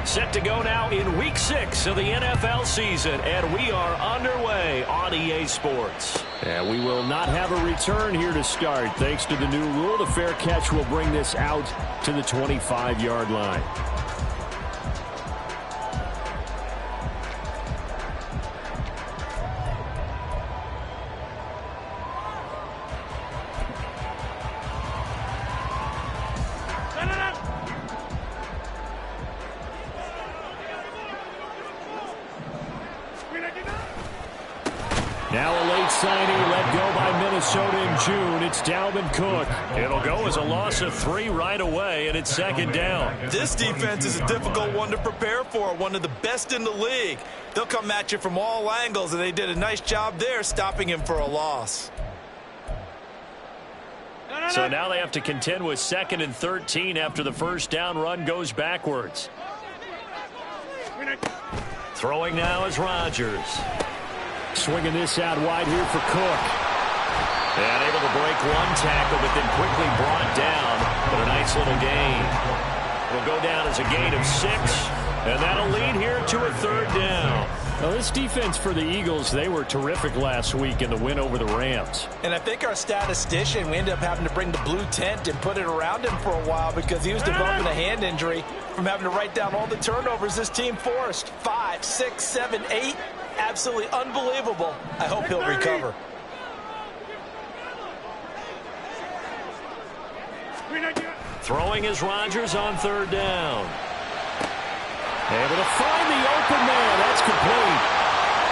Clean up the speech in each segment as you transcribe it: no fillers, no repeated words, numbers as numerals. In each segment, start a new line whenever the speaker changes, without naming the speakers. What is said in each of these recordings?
Set to go now in Week 6 of the NFL season, and we are underway on EA Sports. And we will not have a return here to start. Thanks to the new rule, the fair catch will bring this out to the 25-yard line. Now a late signing let go by Minnesota in June. It's Dalvin Cook. It'll go as a loss of 3 right away, and it's second down.
This defense is a difficult one to prepare for, one of the best in the league. They'll come at you from all angles, and they did a nice job there stopping him for a loss.
So now they have to contend with 2nd and 13 after the first down run goes backwards. Throwing now is Rodgers. Swinging this out wide here for Cook. And able to break one tackle, but then quickly brought down. But a nice little gain. Will go down as a gain of 6. And that'll lead here to a 3rd down. Now this defense for the Eagles, they were terrific last week in the win over the Rams.
And I think our statistician, we ended up having to bring the blue tent and put it around him for a while because he was developing a hand injury from having to write down all the turnovers this team forced. 5, 6, 7, 8. Absolutely unbelievable. I hope he'll recover.
Throwing is Rodgers on 3rd down. Able to find the open man. That's complete.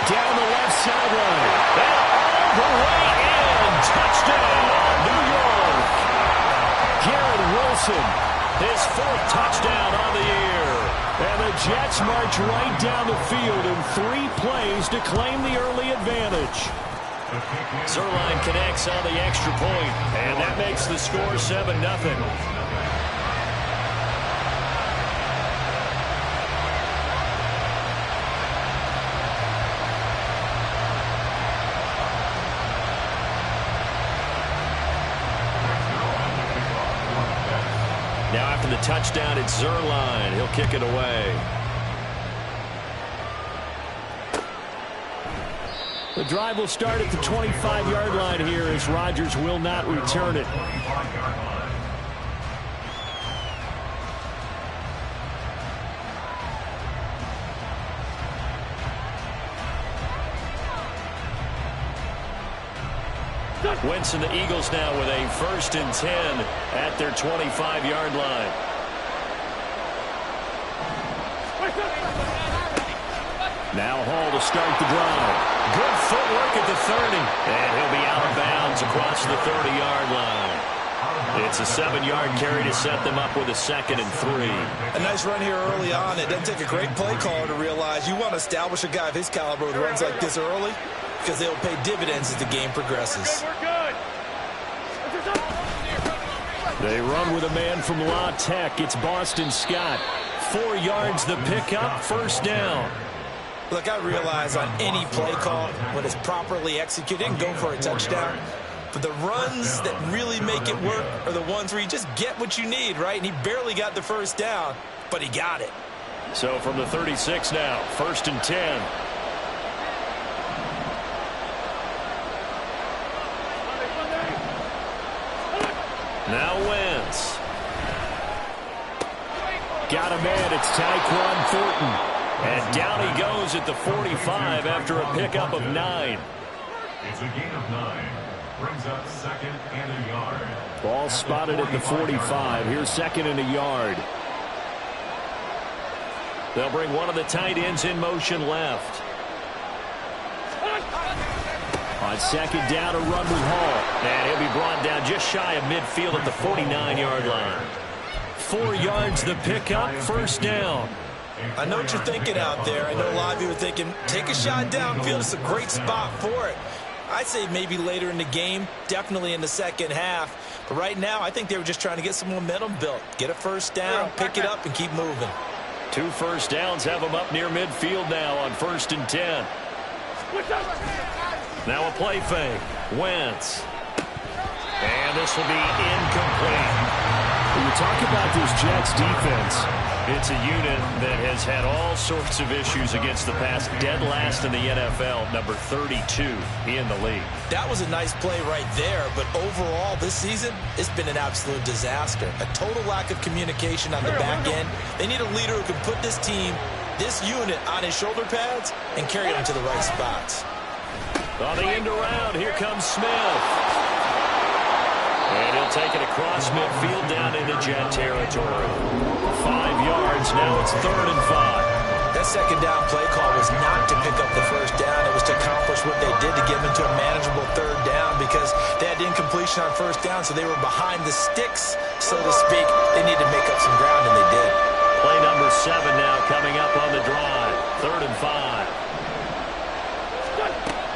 Down the left sideline. And all the way in. Touchdown, New York. Garrett Wilson, his 4th touchdown on the year. And the Jets march right down the field in 3 plays to claim the early advantage. Zuerlein connects on the extra point, and that makes the score 7-0. Now after the touchdown, it's Zuerlein. He'll kick it away. The drive will start at the 25-yard line here as Rodgers will not return it. Wentz and the Eagles now with a 1st and 10 at their 25-yard line. Now Hall to start the drive. Good footwork at the 30. And he'll be out of bounds across the 30-yard line. It's a 7-yard carry to set them up with a 2nd and 3.
A nice run here early on. It doesn't take a great play caller to realize you want to establish a guy of his caliber who runs like this early because they'll pay dividends as the game progresses.
They run with a man from La Tech. It's Boston Scott. 4 yards the pickup, 1st down.
Look, I realize on any play call, when it's properly executed, go for a touchdown. But the runs that really make it work are the ones where you just get what you need, right? And he barely got the 1st down, but he got it.
So from the 36 now, 1st and 10. Now Wentz. Got a man. It's Tyquan Thornton. And down he goes at the 45 after a pickup of 9.
It's a gain of 9. Brings up 2nd and a yard.
Ball spotted at the 45. Here's 2nd and a yard. They'll bring one of the tight ends in motion left. On 2nd down, a run with Hall. And he'll be brought down just shy of midfield at the 49-yard line. 4 yards the pickup, 1st down.
I know what you're thinking out there. I know a lot of you are thinking, take a shot downfield. It's a great spot for it. I'd say maybe later in the game, definitely in the 2nd half. But right now, I think they were just trying to get some momentum built. Get a 1st down, pick it up, and keep moving.
2 1st downs have them up near midfield now on 1st and 10. Now a play fake. Wentz. And this will be incomplete. When you talk about this Jets defense, it's a unit that has had all sorts of issues against the pass. Dead last in the NFL, number 32 in the league.
That was a nice play right there, but overall this season, it's been an absolute disaster. A total lack of communication on the back end. They need a leader who can put this team, this unit, on his shoulder pads and carry them to the right spots.
On the end around, here comes Smith. And he'll take it across midfield down into Jet territory. 5 yards, now it's 3rd and 5.
That second down play call was not to pick up the first down. It was to accomplish what they did to get them into a manageable 3rd down because they had incompletion on first down, so they were behind the sticks, so to speak. They needed to make up some ground, and they did.
Play number 7 now coming up on the drive. 3rd and 5.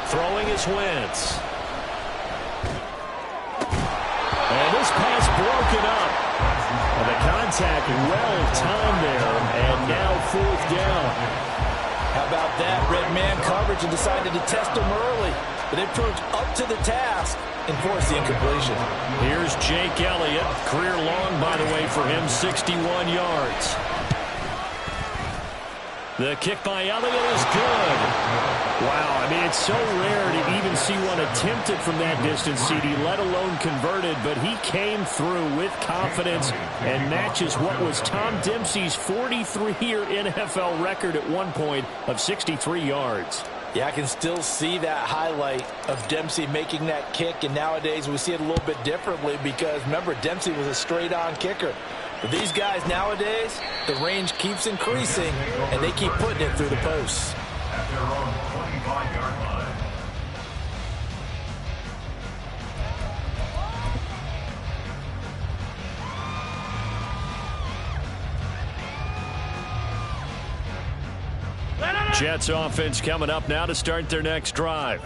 Throwing is Wentz. And this pass broken up. And the contact well-timed there, and now 4th down.
How about that? Red man coverage and decided to test him early. But it proved up to the task and forced the incompletion.
Here's Jake Elliott. Career long, by the way, for him, 61 yards. The kick by Elliott is good. Wow, I mean, it's so rare to even see one attempted from that distance, CD, let alone converted, but he came through with confidence and matches what was Tom Dempsey's 43-year NFL record at one point of 63 yards.
Yeah, I can still see that highlight of Dempsey making that kick, and nowadays we see it a little bit differently because, remember, Dempsey was a straight-on kicker. But these guys nowadays, the range keeps increasing, and they keep putting it through the posts.
At their own 25-yard line.
Jets offense coming up now to start their next drive.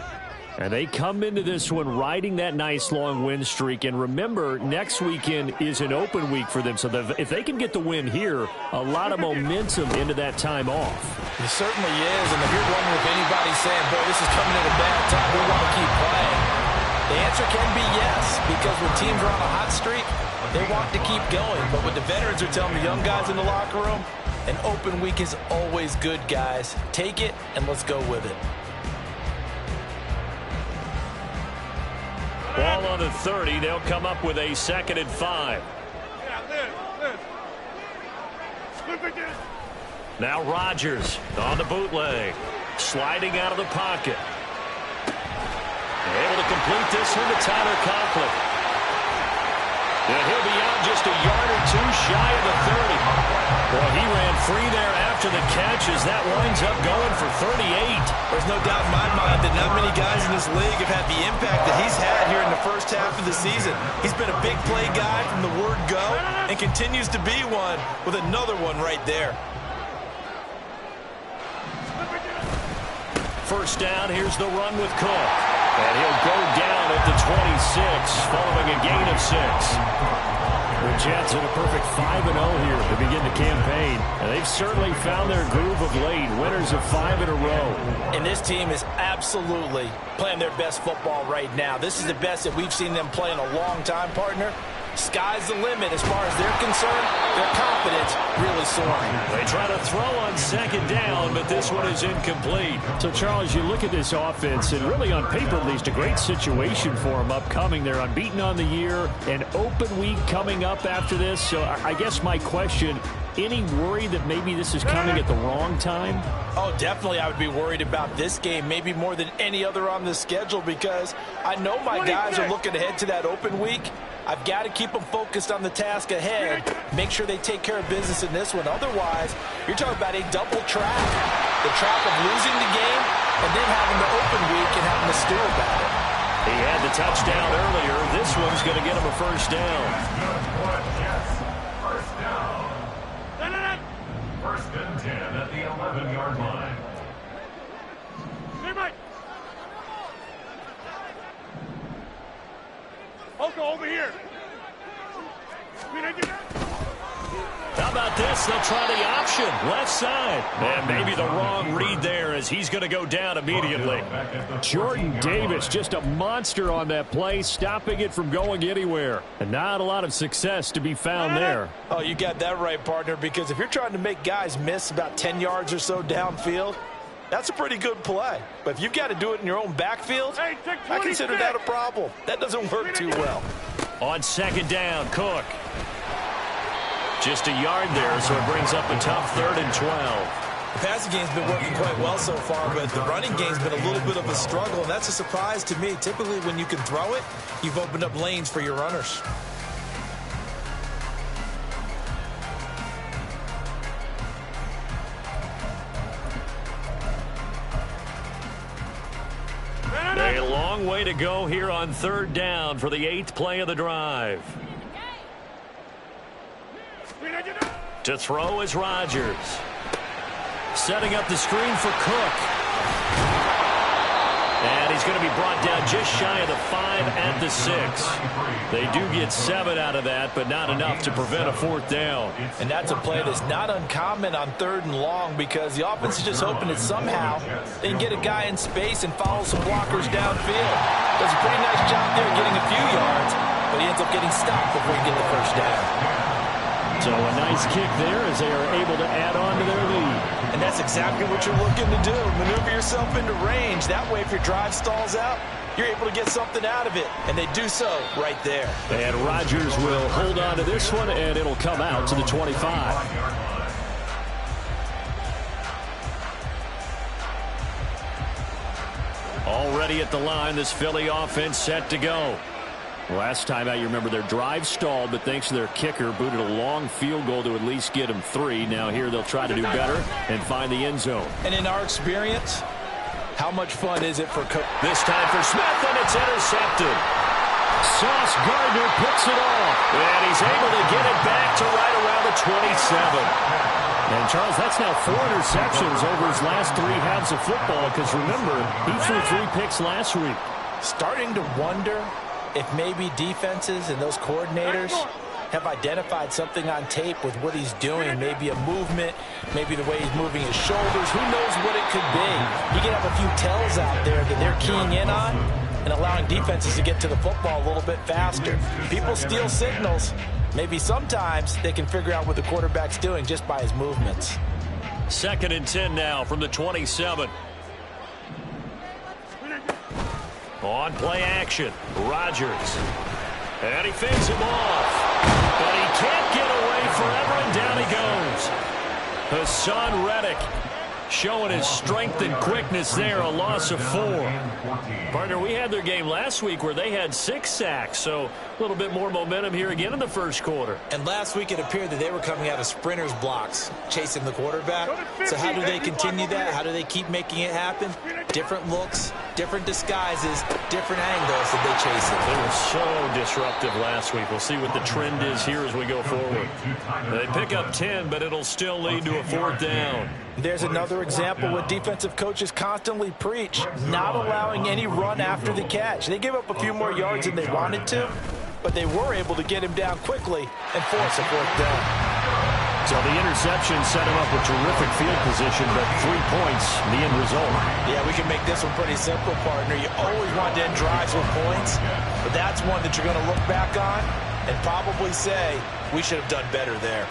And they come into this one riding that nice long win streak. And remember, next weekend is an open week for them. So if they can get the win here, a lot of momentum into that time off.
It certainly is. And if you're wondering if anybody's saying, boy, this is coming at a bad time, we want to keep playing, the answer can be yes. Because when teams are on a hot streak, they want to keep going. But what the veterans are telling the young guys in the locker room, an open week is always good, guys. Take it and let's go with it.
Ball on the 30. They'll come up with a 2nd and 5. Now Rodgers on the bootleg. Sliding out of the pocket. Able to complete this one to Tyler Conklin. And he'll be out just a yard or two shy of the 30. Well, he ran free there after the catch as that winds up going for 38.
There's no doubt in my mind that not many guys in this league have had the impact that he's had here in the first half of the season. He's been a big play guy from the word go and continues to be one with another one right there.
First down, here's the run with Cook. And he'll go down at the 26 following a gain of 6. The Jets in a perfect 5-0 here to begin the campaign. And they've certainly found their groove of late. Winners of 5 in a row.
And this team is absolutely playing their best football right now. This is the best that we've seen them play in a long time, partner. Sky's the limit as far as they're concerned. Their confidence really soaring.
They try to throw on 2nd down, but this one is incomplete. So, Charles, you look at this offense, and really on paper at least, a great situation for them upcoming. They're unbeaten on the year, an open week coming up after this. So I guess my question, any worry that maybe this is coming at the wrong time?
Oh, definitely I would be worried about this game, maybe more than any other on the schedule, because I know my guys are looking ahead to that open week. I've got to keep them focused on the task ahead, make sure they take care of business in this one. Otherwise, you're talking about a double trap. The trap of losing the game and then having the open week and having to stew about it.
He had the touchdown earlier. This one's going to get him a first down.
First down. 1st and 10 at the 11-yard line.
Oko, over here.
Now about this? They'll try the option. Left side. And maybe the wrong read there as he's going to go down immediately.
Jordan Davis, just a monster on that play, stopping it from going anywhere. And not a lot of success to be found there.
Oh, you got that right, partner, because if you're trying to make guys miss about 10 yards or so downfield, that's a pretty good play. But if you've got to do it in your own backfield, I consider that a problem. That doesn't work too well.
On second down, Cook. Just a yard there, so it brings up a tough 3rd and 12.
The passing game's been working quite well so far, but the running game's been a little bit of a struggle, and that's a surprise to me. Typically, when you can throw it, you've opened up lanes for your runners.
A long way to go here on 3rd down for the 8th play of the drive. To throw is Rodgers. Setting up the screen for Cook. And he's going to be brought down just shy of the 5 at the 6. They do get 7 out of that, but not enough to prevent a 4th down.
And that's a play that's not uncommon on 3rd and long because the offense is just hoping that somehow they can get a guy in space and follow some blockers downfield. Does a pretty nice job there getting a few yards, but he ends up getting stopped before he gets the 1st down.
So a nice kick there as they are able to add on to their lead.
And that's exactly what you're looking to do. Maneuver yourself into range. That way, if your drive stalls out, you're able to get something out of it. And they do so right there.
And Rodgers will hold on to this one, and it'll come out to the 25.
Already at the line, this Philly offense set to go.
Last time out, you remember their drive stalled, but thanks to their kicker, booted a long field goal to at least get them 3. Now here they'll try to do better and find the end zone.
And in our experience, how much fun is it for Cook?
This time for Smith, and it's intercepted.
Sauce Gardner picks it off.
And he's able to get it back to right around the 27.
And, Charles, that's now 4 interceptions over his last 3 halves of football because, remember, he threw 3 picks last week.
Starting to wonder if maybe defenses and those coordinators have identified something on tape with what he's doing. Maybe a movement, maybe the way he's moving his shoulders. Who knows what it could be? You can have a few tells out there that they're keying in on and allowing defenses to get to the football a little bit faster. People steal signals. Maybe sometimes they can figure out what the quarterback's doing just by his movements.
2nd and 10 now from the 27. On play action, Rodgers. And he fades him off. But he can't get away forever, and down he goes. Hassan Reddick showing his strength and quickness there, a loss of 4. Partner, we had their game last week where they had 6 sacks, so a little bit more momentum here again in the 1st quarter.
And last week it appeared that they were coming out of sprinters blocks, chasing the quarterback. So how do they continue that? How do they keep making it happen? Different looks, different disguises, different angles that they chase it.
They were so disruptive last week. We'll see what the trend is here as we go forward. They pick up 10, but it'll still lead to a 4th down.
There's another example what defensive coaches constantly preach, not allowing any run after the catch. They gave up a few more yards than they wanted to, but they were able to get him down quickly and force a 4th down.
So the interception set him up with terrific field position, but 3 points, the end result.
Yeah, we can make this one pretty simple, partner. You always want to end drives with points, but that's one that you're going to look back on and probably say, we should have done better there.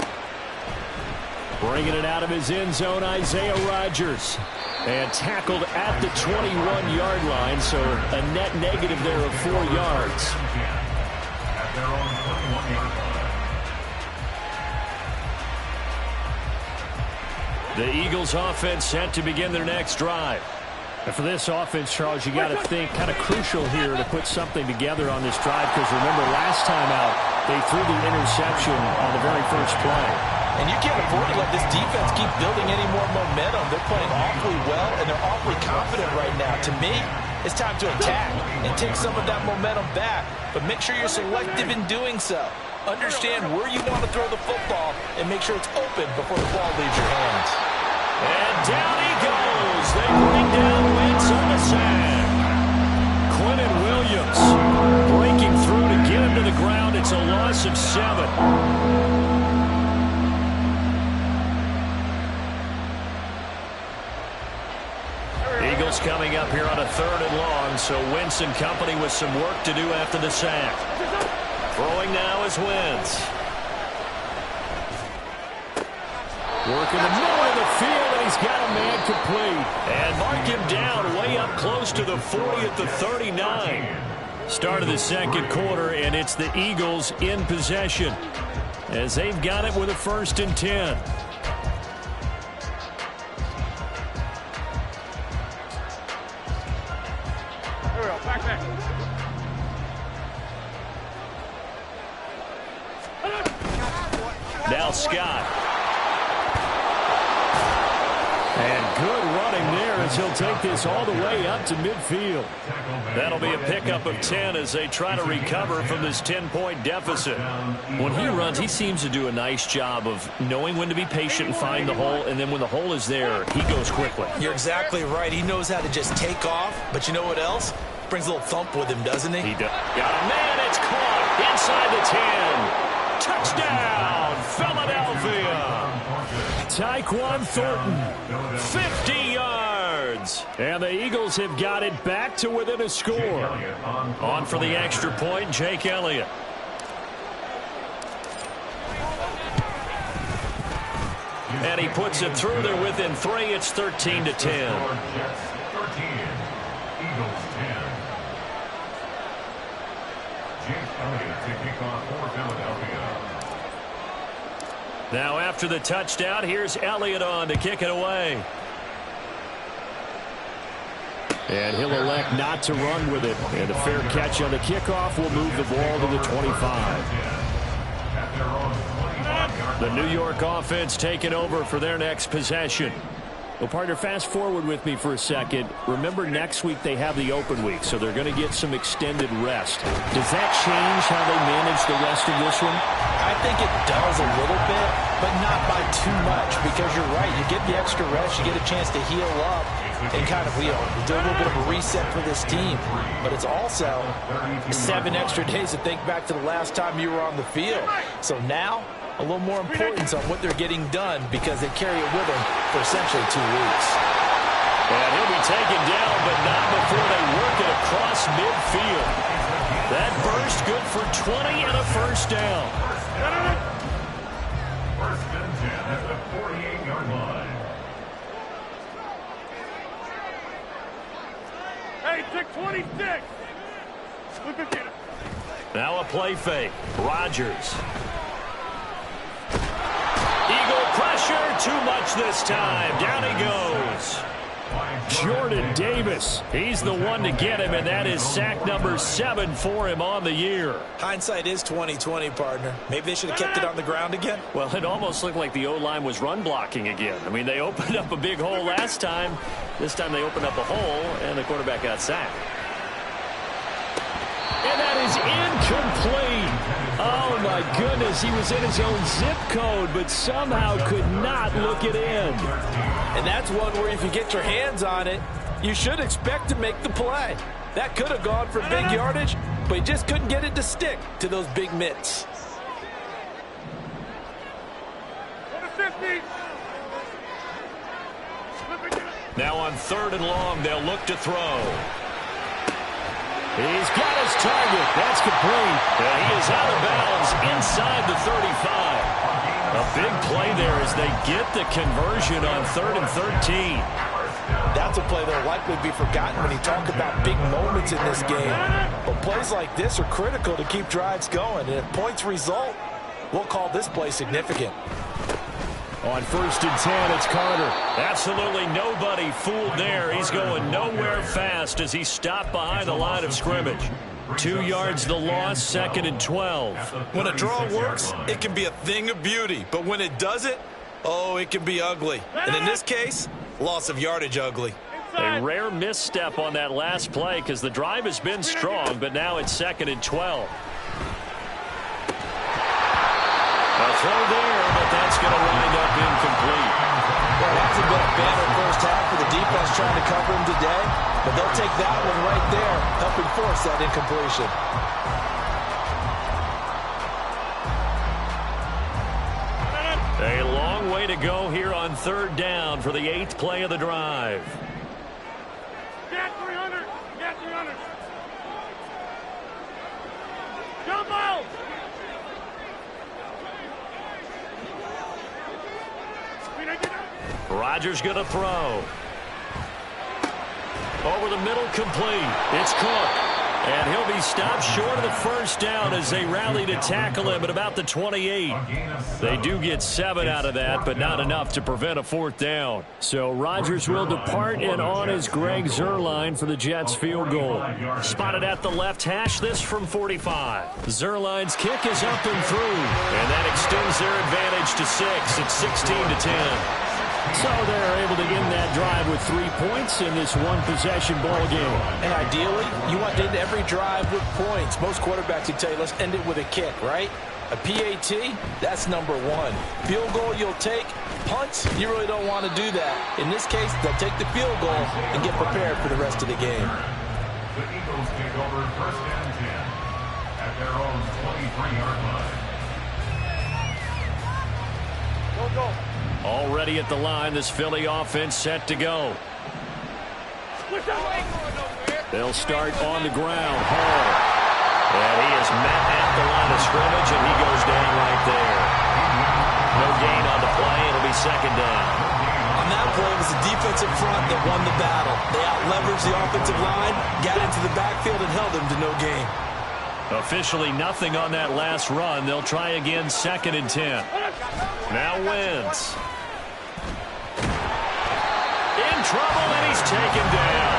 Bringing it out of his end zone, Isaiah Rodgers. And tackled at the 21-yard line, so a net negative there of 4 yards.
The Eagles offense set to begin their next drive.
And for this offense, Charles, you got to think kind of crucial here to put something together on this drive because remember last time out they threw the interception on the very first play.
And you can't afford to let this defense keep building any more momentum. They're playing awfully well, and they're awfully confident right now. To me, it's time to attack and take some of that momentum back, but make sure you're selective in doing so. Understand where you want to throw the football and make sure it's open before the ball leaves your hands.
And down he goes. They bring down Wentz on the sack. Quentin Williams breaking through to get him to the ground. It's a loss of 7.
It's coming up here on a 3rd and long, so Wentz and company with some work to do after the sack. Throwing now is Wentz. Working the middle of the field, and he's got a man complete. And mark him down way up close to the 40 at the 39. Start of the second quarter, and it's the Eagles in possession as they've got it with a 1st and 10. Now Scott. And good running there as he'll take this all the way up to midfield. That'll be a pickup of 10 as they try to recover from this 10-point deficit. When he runs, he seems to do a nice job of knowing when to be patient and find the hole, and then when the hole is there, he goes quickly.
You're exactly right. He knows how to just take off, but you know what else? Brings a little thump with him, doesn't he?
He does. Got a man, it's caught inside the 10. Touchdown, Philadelphia. Tyquan Thornton, 50 yards. And the Eagles have got it back to within a score. On for the extra point, Jake Elliott. And he puts it through there within 3. It's 13-10.
Jets 13, Eagles 10. Jake Elliott to kick off for Philadelphia.
Now after the touchdown, here's Elliott on to kick it away. And he'll elect not to run with it. And a fair catch on the kickoff will move the ball to the 25. The New York offense taking over for their next possession. Well, partner, fast forward with me for a second. Remember, next week they have the open week, so they're going to get some extended rest. Does that change how they manage the rest of this one?
I think it does a little bit, but not by too much, because you're right. You get the extra rest, you get a chance to heal up and kind of, do a little bit of a reset for this team. But it's also 7 extra days to think back to the last time you were on the field. So now, a little more importance on what they're getting done because they carry it with them for essentially 2 weeks.
And he'll be taken down, but not before they work it across midfield. That burst good for 20 and a first down.
First and 10 at the 48-yard line.
Hey, 626.
Now a play fake. Rodgers. Eagle pressure, too much this time. Down he goes. Jordan Davis, he's the one to get him, and that is sack number 7 for him on the year.
Hindsight is 20/20, partner. Maybe they should have kept it on the ground again.
Well, it almost looked like the O-line was run blocking again. I mean, they opened up a big hole last time. This time they opened up a hole, and the quarterback got sacked. And that is incomplete. Oh, my goodness. He was in his own zip code, but somehow could not look it in.
And that's one where if you get your hands on it, you should expect to make the play. That could have gone for big yardage, but he just couldn't get it to stick to those big mitts.
Now on 3rd and long, they'll look to throw. He's got his target. That's complete. And he is out of bounds inside the 35. A big play there as they get the conversion on 3rd and 13.
That's a play that'll likely be forgotten when you talk about big moments in this game. But plays like this are critical to keep drives going. And if points result, we'll call this play significant.
On 1st and 10, it's Carter. Absolutely nobody fooled there. He's going nowhere fast as he stopped behind the line of scrimmage. 2 yards the loss, 2nd and 12.
When a draw works, it can be a thing of beauty. But when it doesn't, oh, it can be ugly. And in this case, loss of yardage ugly.
A rare misstep on that last play because the drive has been strong, but now it's 2nd and 12. A throw there, but that's going to wind up incomplete.
Well, it hasn't been a banner first half for the defense trying to cover him today, but they'll take that one right there, helping force that incompletion.
A long way to go here on 3rd down for the 8th play of the drive.
Rodgers going to throw. Over the middle, complete. It's Cook. And he'll be stopped short of the first down as they rally to tackle him at about the 28. They do get 7 out of that, but not enough to prevent a 4th down. So Rodgers will depart, and on is Greg Zuerlein for the Jets field goal. Spotted at the left hash, this from 45. Zuerlein's kick is up and through, and that extends their advantage to 6. It's 16-10. So they're able to end that drive with 3 points in this one-possession ball game.
And ideally, you want to end every drive with points. Most quarterbacks would tell you, let's end it with a kick, right? A PAT, that's number 1. Field goal you'll take. Punts, you really don't want to do that. In this case, they'll take the field goal and get prepared for the rest of the game.
The Eagles take over 1st and 10 at their own 23-yard line.
Go.
Already at the line, this Philly offense set to go. They'll start on the ground. Hall. And he is met at the line of scrimmage, and he goes down right there. No gain on the play. It'll be 2nd down.
On that play, it was the defensive front that won the battle. They out-leveraged the offensive line, got into the backfield, and held them to no gain.
Officially nothing on that last run. They'll try again, 2nd and 10. Now Wentz. In trouble, and he's taken down.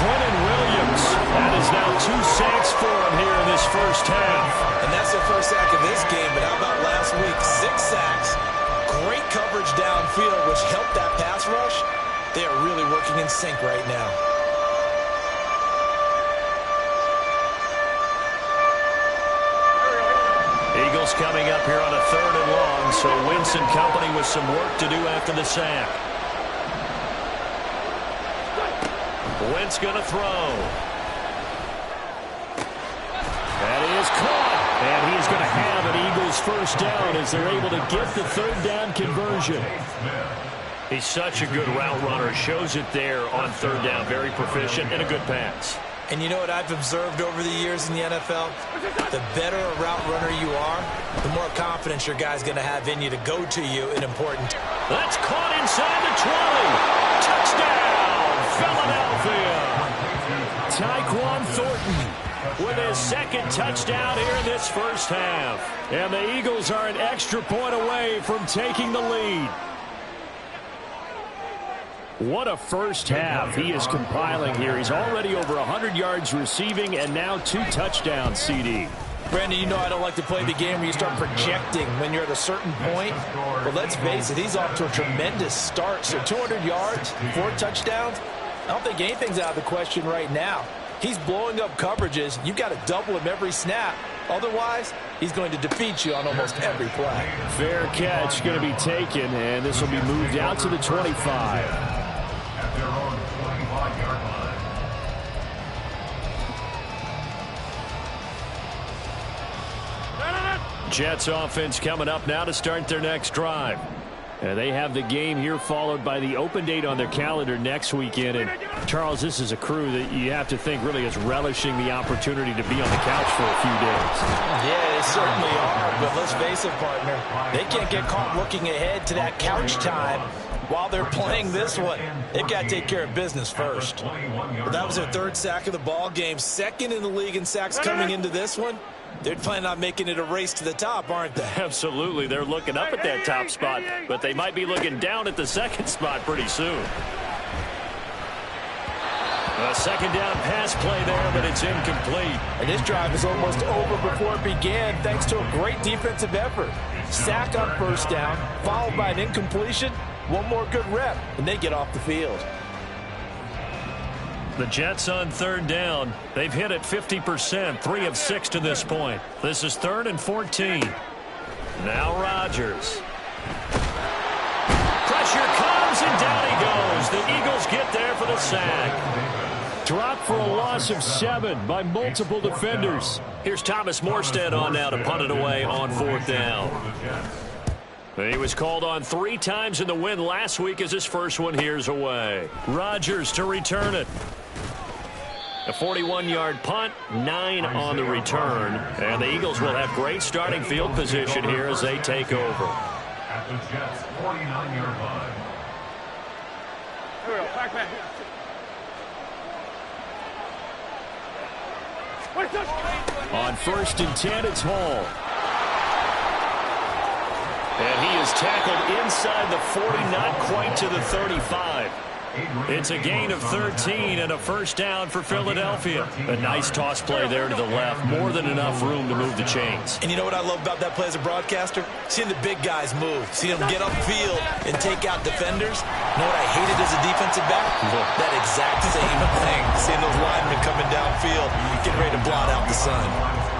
Quentin Williams. That is now 2 sacks for him here in this first half.
And that's their first sack of this game, but how about last week? 6 sacks. Great coverage downfield, which helped that pass rush. They are really working in sync right now.
Eagles coming up here on a 3rd and long, so Wentz and company with some work to do after the sack. Wentz going to throw. That is caught. And he is going to have an Eagles first down as they're able to get the 3rd down conversion. He's such a good route runner. Shows it there on 3rd down. Very proficient and a good pass.
And you know what I've observed over the years in the NFL? The better a route runner you are, the more confidence your guy's going to have in you to go to you in important.
That's caught inside the 20. Touchdown, Philadelphia. Tyquan Thornton with his 2nd touchdown here in this first half. And the Eagles are an extra point away from taking the lead. What a first half he is compiling here. He's already over 100 yards receiving and now 2 touchdowns, CD.
Brandon, you know I don't like to play the game where you start projecting when you're at a certain point. But let's face it, he's off to a tremendous start. So 200 yards, 4 touchdowns. I don't think anything's out of the question right now. He's blowing up coverages. You've got to double him every snap. Otherwise, he's going to defeat you on almost every play.
Fair catch going to be taken, and this will be moved out to the 25.
At their own 25-yard line.
Jets offense coming up now to start their next drive. And they have the game here followed by the open date on their calendar next weekend. And, Charles, this is a crew that you have to think really is relishing the opportunity to be on the couch for a few days.
Yeah, they certainly are. But let's face it, partner, they can't get caught looking ahead to that couch time while they're playing this one. They've got to take care of business first. But that was their 3rd sack of the ball game. 2nd in the league in sacks coming into this one. They're planning on making it a race to the top, aren't they?
Absolutely. They're looking up at that top spot, but they might be looking down at the 2nd spot pretty soon. A 2nd down pass play there, but it's incomplete.
And this drive is almost over before it began thanks to a great defensive effort. Sack on 1st down, followed by an incompletion. One more good rep, and they get off the field.
The Jets on 3rd down. They've hit it 50%, 3 of 6 to this point. This is 3rd and 14. Now Rodgers. Pressure comes, and down he goes. The Eagles get there for the sack. Dropped for a loss of 7 by multiple defenders. Here's Thomas Morstead on now to punt it away on 4th down. He was called on 3 times in the win last week as his first one here's away. Rodgers to return it. A 41-yard punt, 9 on the return. And the Eagles will have great starting field position here as they take over.
At the Jets' 49-yard line.
Here we go. Back.
On 1st and 10, it's Hall. And he is tackled inside the 40, not quite to the 35. It's a gain of 13 and a first down for Philadelphia. A nice toss play there to the left. More than enough room to move the chains.
And you know what I love about that play as a broadcaster? Seeing the big guys move. Seeing them get upfield and take out defenders. You know what I hated as a defensive back? That exact same thing. Seeing those linemen coming downfield, getting ready to blot out the sun.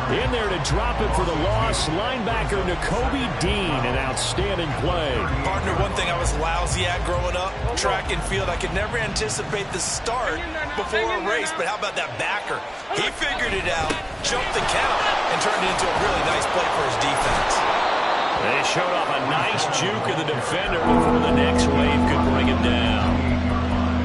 In there to drop it for the loss, linebacker Nakobe Dean, an outstanding play.
Partner, one thing I was lousy at growing up, track and field, I could never anticipate the start before a race, but how about that backer? He figured it out, jumped the count, and turned it into a really nice play for his defense.
They showed off a nice juke of the defender before the next wave could bring him down.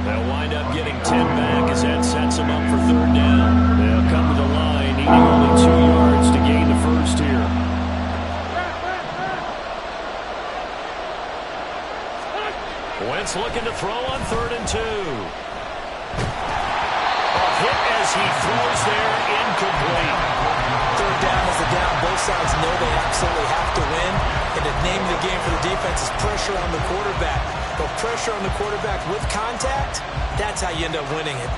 They'll wind up getting 10 back as that sets them up for 3rd down. They'll come to the line, needing only 2 yards to gain the first here. Wentz looking to throw on 3rd and 2. A hit as he throws there, incomplete.
3rd down is a down. Both sides know they absolutely have to win. And the name of the game for the defense is pressure on the quarterback. But pressure on the quarterback with contact, that's how you end up winning it.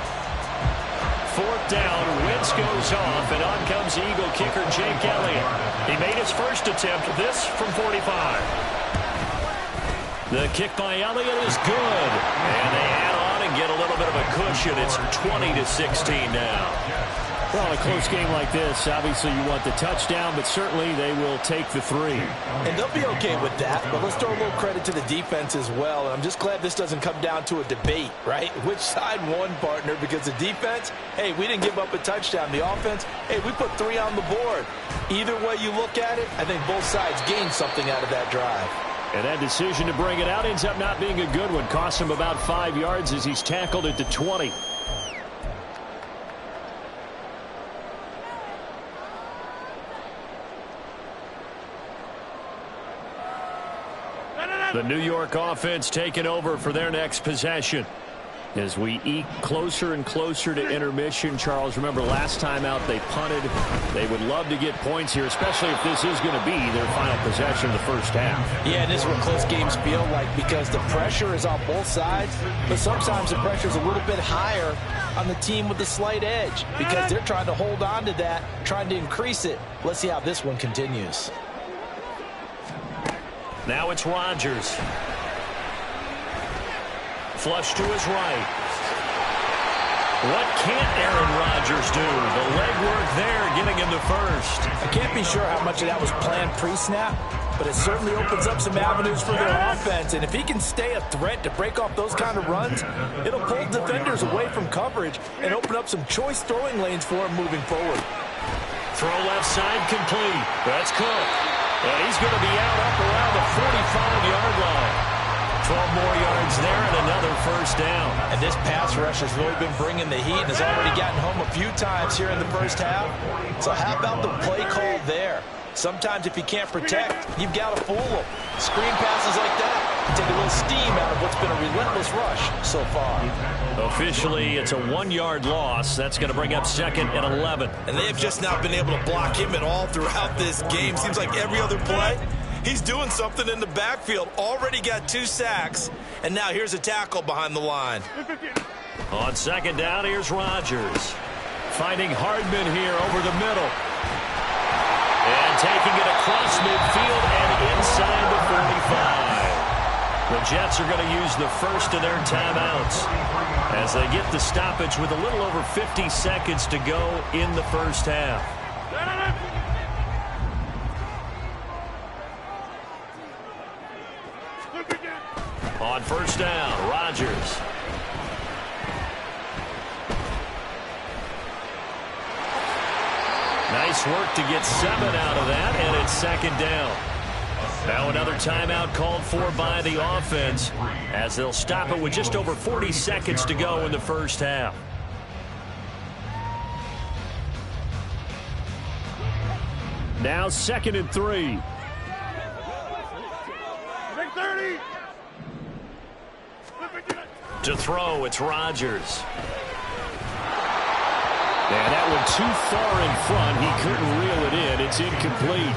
4th down, Wentz goes off, and on comes Eagle kicker Jake Elliott. He made his first attempt, this from 45. The kick by Elliott is good. And they add on and get a little bit of a cushion. It's 20-16 now. Well, in a close game like this, obviously you want the touchdown, but certainly they will take the 3.
And they'll be okay with that, but let's throw a little credit to the defense as well. And I'm just glad this doesn't come down to a debate, right? Which side won, partner? Because the defense, hey, we didn't give up a touchdown. The offense, hey, we put 3 on the board. Either way you look at it, I think both sides gained something out of that drive.
And that decision to bring it out ends up not being a good one. Costs him about 5 yards as he's tackled at the 20. The New York offense taking over for their next possession. As we eke closer and closer to intermission, Charles, remember last time out they punted. They would love to get points here, especially if this is going to be their final possession of the first half.
Yeah, and this is what close games feel like because the pressure is on both sides, but sometimes the pressure is a little bit higher on the team with the slight edge because they're trying to hold on to that, trying to increase it. Let's see how this one continues.
Now it's Rodgers. Flush to his right. What can't Aaron Rodgers do? The legwork there getting him the first.
I can't be sure how much of that was planned pre-snap, but it certainly opens up some avenues for their offense. And if he can stay a threat to break off those kind of runs, it'll pull defenders away from coverage and open up some choice throwing lanes for him moving forward.
Throw left side complete. That's Cook. And he's going to be out up around the 45-yard line. 12 more yards there and another first down. And this pass rush has really been bringing the heat and has already gotten home a few times here in the first half.
So how about the play call there? Sometimes if you can't protect, you've got to fool them. Screen passes like that take a little steam out of what's been a relentless rush so far.
Officially, it's a 1-yard loss. That's going to bring up 2nd and 11.
And they've just not been able to block him at all throughout this game. Seems like every other play, he's doing something in the backfield. Already got 2 sacks, and now here's a tackle behind the line.
On 2nd down, here's Rodgers. Finding Hardman here over the middle. And taking it across midfield and inside the 45. The Jets are going to use the first of their timeouts as they get the stoppage with a little over 50 seconds to go in the first half. On 1st down, Rodgers. Nice work to get 7 out of that, and it's 2nd down. Now another timeout called for by the offense as they'll stop it with just over 40 seconds to go in the first half. Now 2nd and 3.
Big 30.
To throw, it's Rodgers.
And that one too far in front. He couldn't reel it in. It's incomplete.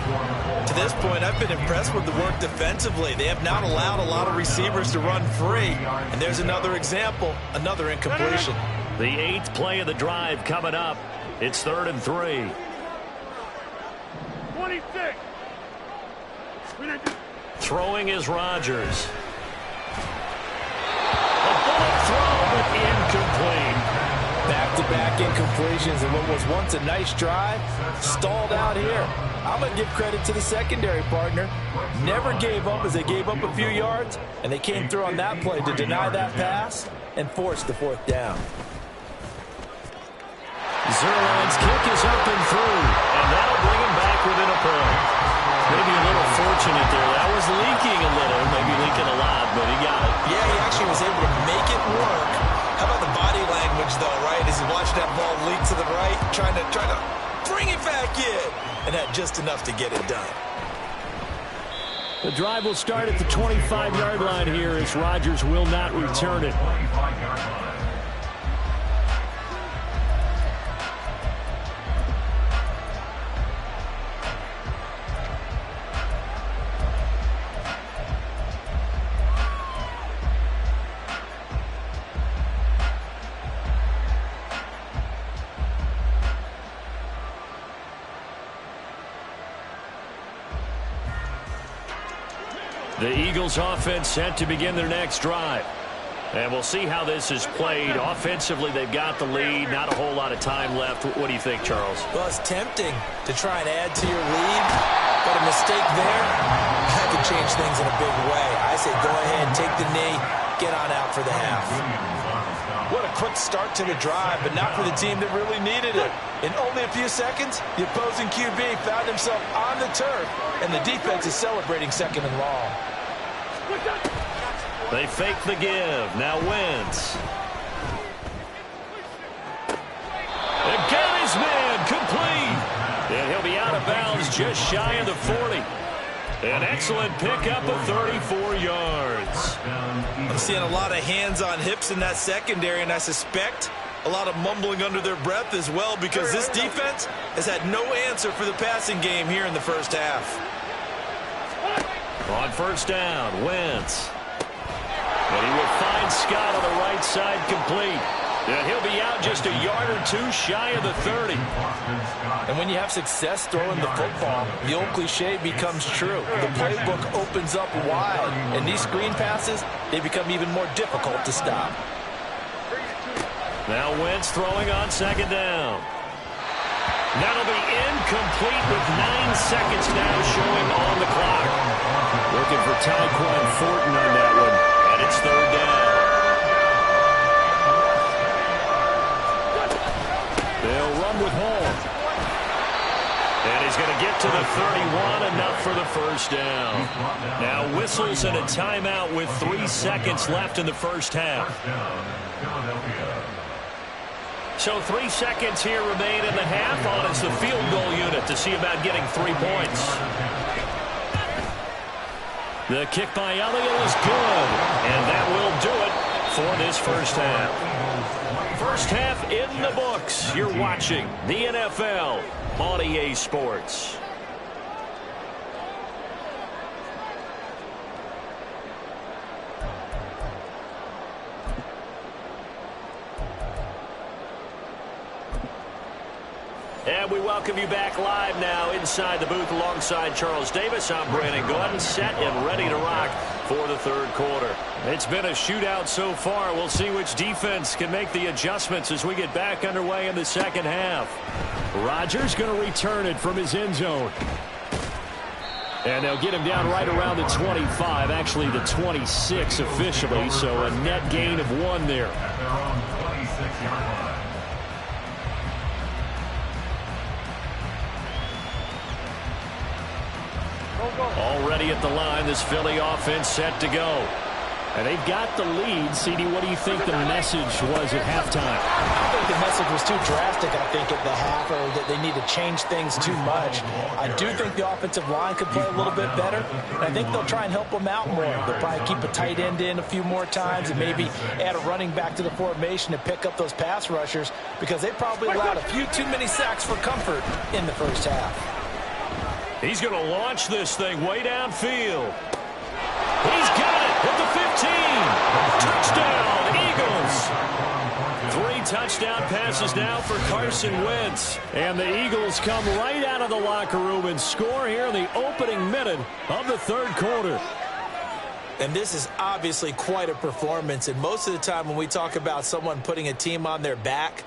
To this point, I've been impressed with the work defensively. They have not allowed a lot of receivers to run free. And there's another example, another incompletion.
The 8th play of the drive coming up. It's 3rd and 3.
26.
Throwing is Rodgers. A bullet throw, but incomplete.
Back-to-back incompletions and what was once a nice drive stalled out here. I'm going to give credit to the secondary partner. Never gave up as they gave up a few yards, and they came through on that play to deny that pass and force the 4th down.
Zuerlein's kick is up and through, and that'll bring him back within a point. Maybe a little fortunate there. That was leaking a little, maybe leaking a lot, but he got it.
Yeah, he actually was able to make it work. How about the body language, though, right? As he watched that ball leak to the right, trying to bring it back in, and had just enough to get it done.
The drive will start at the 25-yard line here as Rodgers will not return it.
The Eagles offense set to begin their next drive. And we'll see how this is played. Offensively, they've got the lead. Not a whole lot of time left. What do you think, Charles?
Well, it's tempting to try and add to your lead, but a mistake there, that could change things in a big way. I say go ahead, take the knee, get on out for the half. What a quick start to the drive, but not for the team that really needed it. In only a few seconds, the opposing QB found himself on the turf, and the defense is celebrating 2nd and long.
They fake the give. Now Wentz. They got his man complete. And he'll be out of bounds just shy of the 40. An excellent pickup of 34 yards.
I'm seeing a lot of hands on hips in that secondary, and I suspect a lot of mumbling under their breath as well, because this defense has had no answer for the passing game here in the first half.
On 1st down, Wentz. And he will find Scott on the right side complete. And he'll be out just a yard or two shy of the 30.
And when you have success throwing the football, the old cliche becomes true. The playbook opens up wide, and these screen passes, they become even more difficult to stop.
Now Wentz throwing on 2nd down. That'll be incomplete with 9 seconds now showing on the clock.
Looking for Tyquan Thornton on that one.
And it's 3rd down.
They'll run with Hall.
And he's going to get to the 31, enough for the 1st down. Now whistles and a timeout with 3 seconds left in the first half. So 3 seconds here remain in the half. On is the field goal unit to see about getting 3 points.
The kick by Elliott is good.
And that will do it for this first half. First half in the books. You're watching the NFL on EA Sports. And we welcome you back live now inside the booth alongside Charles Davis. I'm Brandon Gordon, set and ready to rock for the 3rd quarter. It's been a shootout so far. We'll see which defense can make the adjustments as we get back underway in the 2nd half.
Rodgers going to return it from his end zone. And they'll get him down right around the 25, actually the 26 officially, so a net gain of 1 there.
At their own 26-yard line.
Already at the line, this Philly offense set to go. And they've got the lead. CD, what do you think the message was at halftime?
I don't think the message was too drastic, I think, at the half, or that they need to change things too much. I do think the offensive line could play a little bit better. And I think they'll try and help them out more. They'll probably keep a tight end in a few more times and maybe add a running back to the formation to pick up those pass rushers, because they probably allowed a few too many sacks for comfort in the first half.
He's going to launch this thing way downfield. He's got it at the 15. Touchdown, Eagles. 3 touchdown passes now for Carson Wentz. And the Eagles come right out of the locker room and score here in the opening minute of the third quarter.
And this is obviously quite a performance. And most of the time when we talk about someone putting a team on their back,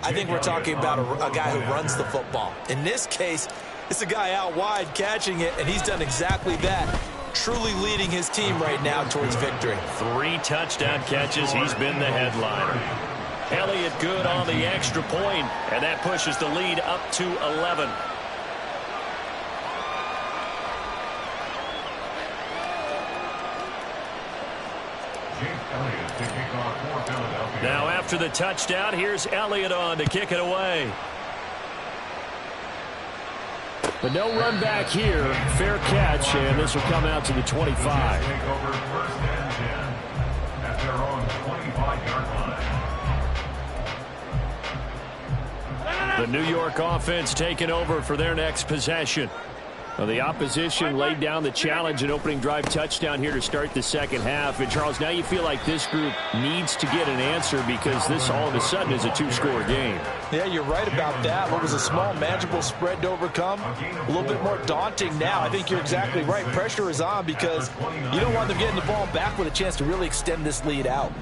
I think we're talking about a guy who runs the football. In this case, it's a guy out wide catching it, and he's done exactly that. Truly leading his team right now towards victory.
3 touchdown catches. He's been the headliner. Elliott good on the extra point, and that pushes the lead up to 11. Now after the touchdown, here's Elliott on to kick it away. But no run back here. Fair catch, and this will come out to the 25.
Take over first and 10 at their own 25-yard line.
The New York offense taking over for their next possession. Well, the opposition laid down the challenge, an opening drive touchdown here to start the second half. And, Charles, now you feel like this group needs to get an answer because this all of a sudden is a 2-score game.
Yeah, you're right about that. What was a small, manageable spread to overcome, a little bit more daunting now. I think you're exactly right. Pressure is on because you don't want them getting the ball back with a chance to really extend this lead out.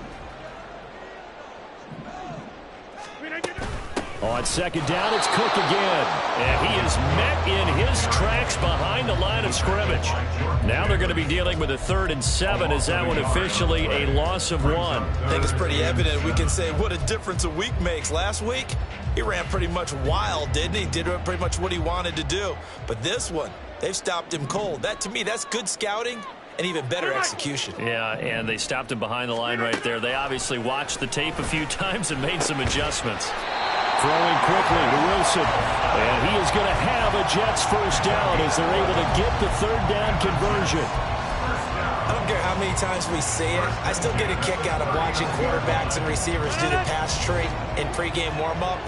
On second down, it's Cook again. And he is met in his tracks behind the line of scrimmage. Now they're going to be dealing with a 3rd and 7. Is that one officially a loss of 1?
I think it's pretty evident. We can say what a difference a week makes. Last week, he ran pretty much wild, didn't he? Did pretty much what he wanted to do. But this one, they've stopped him cold. That, to me, that's good scouting and even better execution.
Yeah, and they stopped him behind the line right there. They obviously watched the tape a few times and made some adjustments. Throwing quickly to Wilson. And he is going to have a Jets first down as they're able to get the 3rd down conversion.
I don't care how many times we see it. I still get a kick out of watching quarterbacks and receivers do the pass tree in pregame warm-up.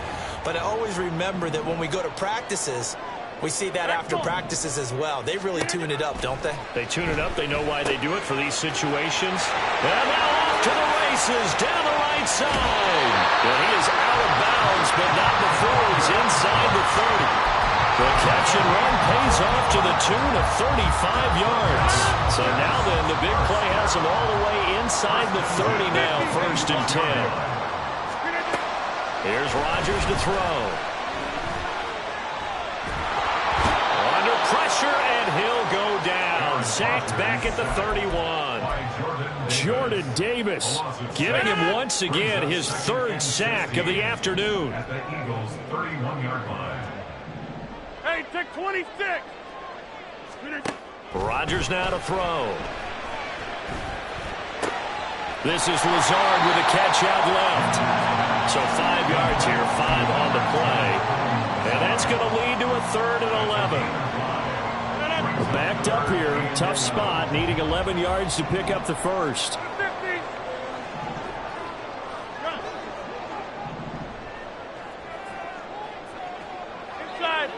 But I always remember that when we go to practices, we see that after practices as well. They really tune it up, don't they?
They tune it up. They know why they do it for these situations. And now off to the races down the right side. And he is out of bounds, but not before he's inside the 30. The catch and run pays off to the tune of 35 yards. So now then, the big play has him all the way inside the 30 now, 1st and 10. Here's Rodgers to throw. Under pressure, and he'll go down. Sacked back at the 31. Jordan Davis giving him once again his 3rd sack of the afternoon.
At the Eagles' 31-yard line.
Hey, take 26.
Rodgers now to throw. This is Lazard with a catch out left. So 5 yards here, 5 on the play. And that's going to lead to a 3rd and 11. Backed up here, tough spot, needing 11 yards to pick up the first.
50. Inside.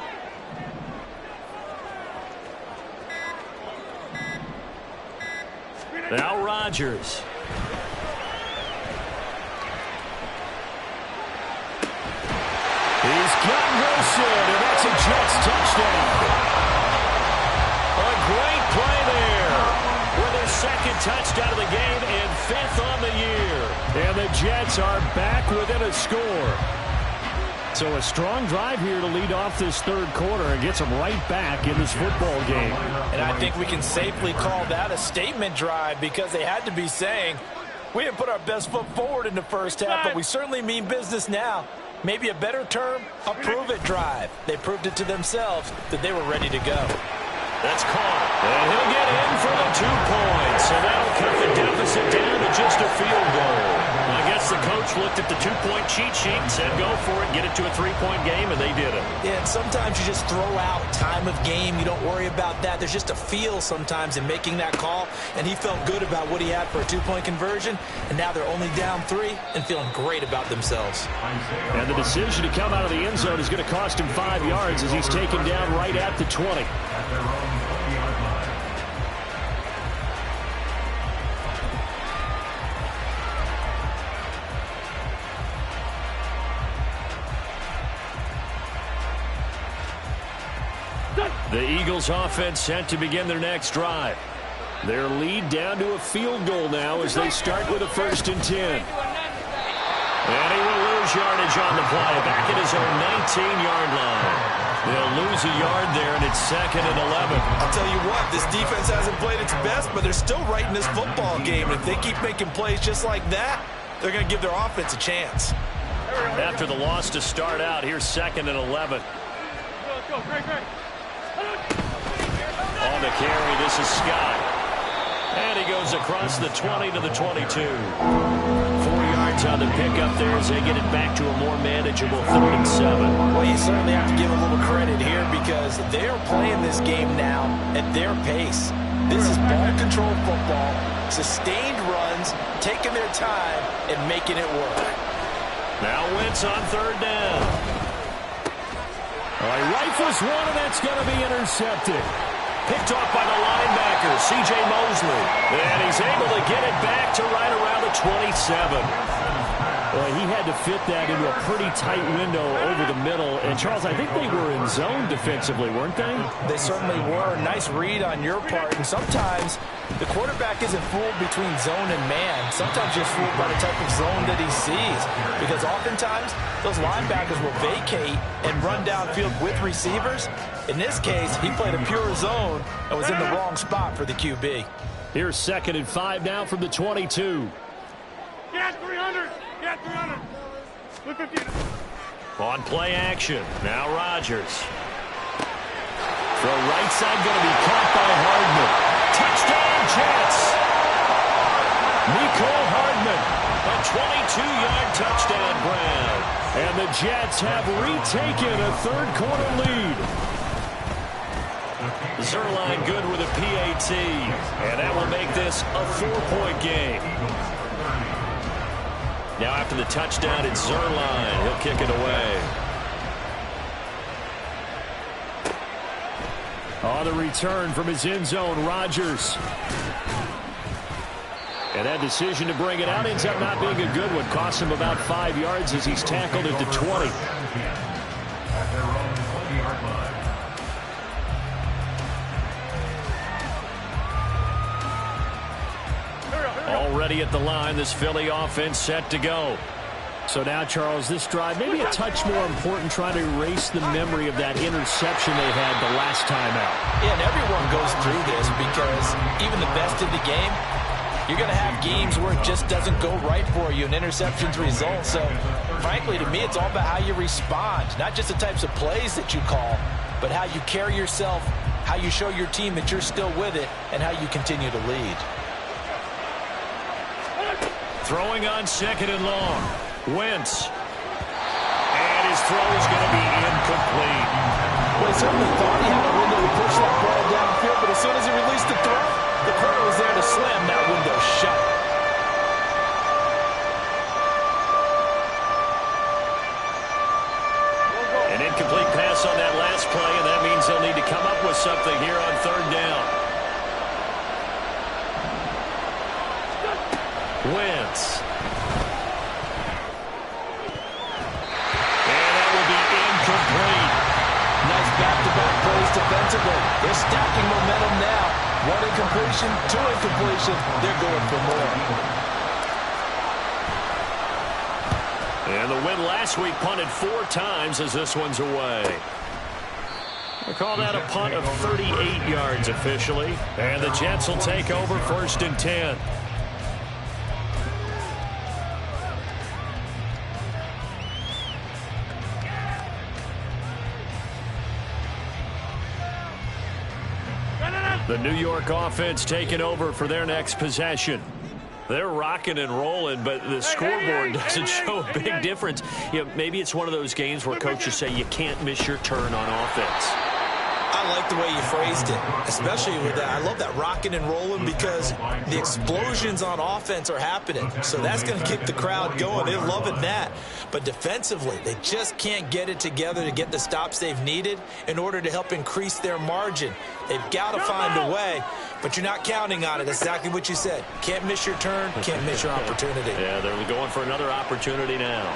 Now Rodgers. He's got Wilson, and that's a Jets touchdown. A great play there. With their 2nd touchdown of the game and 5th on the year. And the Jets are back within a score. So a strong drive here to lead off this 3rd quarter and gets them right back in this football game.
And I think we can safely call that a statement drive because they had to be saying, we didn't put our best foot forward in the first half, but we certainly mean business now. Maybe a better term, a prove-it drive. They proved it to themselves that they were ready to go.
That's caught. And he'll get in for the 2 points. So that'll cut the deficit reduce it down to just a field goal. I guess the coach looked at the two-point cheat sheet and said, go for it, get it to a three-point game, and they did it.
Yeah, and sometimes you just throw out time of game. You don't worry about that. There's just a feel sometimes in making that call, and he felt good about what he had for a two-point conversion, and now they're only down 3 and feeling great about themselves.
And the decision to come out of the end zone is going to cost him 5 yards as he's taken down right at the 20.
At their own 20-yard line.
The Eagles offense set to begin their next drive. Their lead down to a field goal now as they start with a 1st and 10. And he will lose yardage on the play, back at his own 19-yard line. They'll lose a yard there, and it's 2nd and 11.
I'll tell you what, this defense hasn't played its best, but they're still right in this football game. And if they keep making plays just like that, they're going to give their offense a chance.
After the loss to start out, here's 2nd and 11.
Let's go, Greg.
On the carry, this is Scott. And he goes across the 20 to the 22. 4 yards on the pickup there as they get it back to a more manageable 3rd and 7.
Well, you certainly have to give a little credit here because they're playing this game now at their pace. This is ball control football, sustained runs, taking their time, and making it work.
Now Wentz on 3rd down. He rifles one, and that's going to be intercepted. Picked off by the linebacker, C.J. Mosley. And he's able to get it back to right around the 27. Well, he had to fit that into a pretty tight window over the middle. And, Charles, I think they were in zone defensively, weren't they?
They certainly were. Nice read on your part. And sometimes the quarterback isn't fooled between zone and man. Sometimes you're fooled by the type of zone that he sees. Because oftentimes, those linebackers will vacate and run downfield with receivers. In this case, he played a pure zone and was in the wrong spot for the QB.
Here's 2nd and 5 now from the 22.
Get 300. Get 300. Look at you.
On play action. Now Rodgers. Throw right side going to be caught by Hardman. Touchdown Jets. Mecole Hardman. A 22-yard touchdown grab. And the Jets have retaken a 3rd quarter lead. Zuerlein good with a PAT. And that will make this a 4-point game. Now after the touchdown, it's Zuerlein. He'll kick it away. On the return from his end zone, Rodgers. And that decision to bring it out ends up not being a good one. Costs him about 5 yards as he's tackled at the 20.
At their own 20-yard line.
Already at the line, this Philly offense set to go. So now, Charles, this drive maybe a touch more important, trying to erase the memory of that interception they had the last time out.
Yeah, and everyone goes through this because even the best in the game, you're going to have games where it just doesn't go right for you, and interceptions result. So, frankly, to me, it's all about how you respond, not just the types of plays that you call, but how you carry yourself, how you show your team that you're still with it, and how you continue to lead.
Throwing on 2nd and long. Wentz. And his throw is going to be incomplete.
Well, he certainly thought he had a window to push that ball downfield, but as soon as he released the throw, the corner was there to slam that window shut.
An incomplete pass on that last play, and that means they'll need to come up with something here on 3rd down. Wentz. And that will be incomplete.
Nice back-to-back plays defensively. They're stacking momentum now. 1 incompletion, 2 incompletion. They're going for more.
And the win last week punted 4 times as this one's away. We'll call that a punt of 38 yards officially. And the Jets will take over 1st and 10. The New York offense taking over for their next possession. They're rocking and rolling, but the scoreboard doesn't show a big difference. You know, maybe it's one of those games where coaches say you can't miss your turn on offense.
I like the way you phrased it, especially with that. I love that rocking and rolling because the explosions on offense are happening. So that's going to keep the crowd going. They're loving that. But defensively, they just can't get it together to get the stops they've needed in order to help increase their margin. They've got to find a way, but you're not counting on it. That's exactly what you said. Can't miss your turn, can't miss your opportunity.
Yeah, they're going for another opportunity now.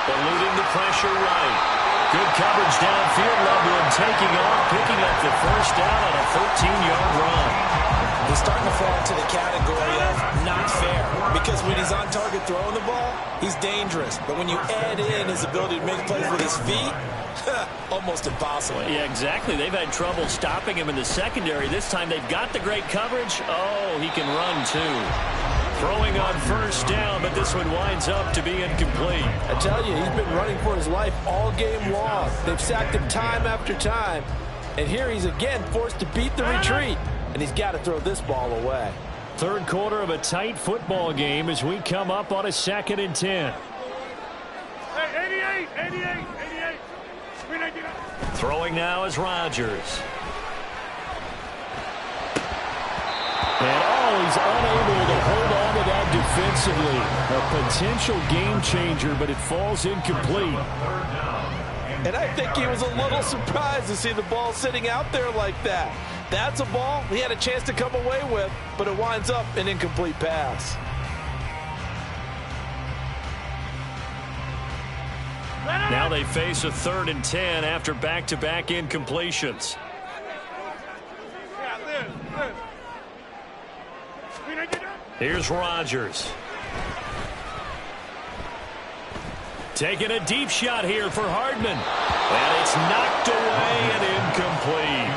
Eluding the pressure right. Good coverage downfield. Loveland taking off, picking up the first down on a 13-yard run.
He's starting to fall into the category of not fair because when he's on target throwing the ball, he's dangerous. But when you add in his ability to make plays with his feet, almost impossible.
Yeah, exactly. They've had trouble stopping him in the secondary. This time they've got the great coverage. Oh, he can run too. Throwing on first down, but this one winds up to be incomplete.
I tell you, he's been running for his life all game long. They've sacked him time after time. And here he's again forced to beat the retreat. And he's got to throw this ball away.
Third quarter of a tight football game as we come up on a 2nd and 10.
Hey, 88.
Throwing now is Rodgers. And he's unable to hold on to that defensively. A potential game changer, but it falls incomplete.
And I think he was a little surprised to see the ball sitting out there like that. That's a ball he had a chance to come away with, but it winds up an incomplete pass.
Now they face a 3rd and 10 after back-to-back incompletions. Here's Rodgers. Taking a deep shot here for Hardman. And it's knocked away and incomplete.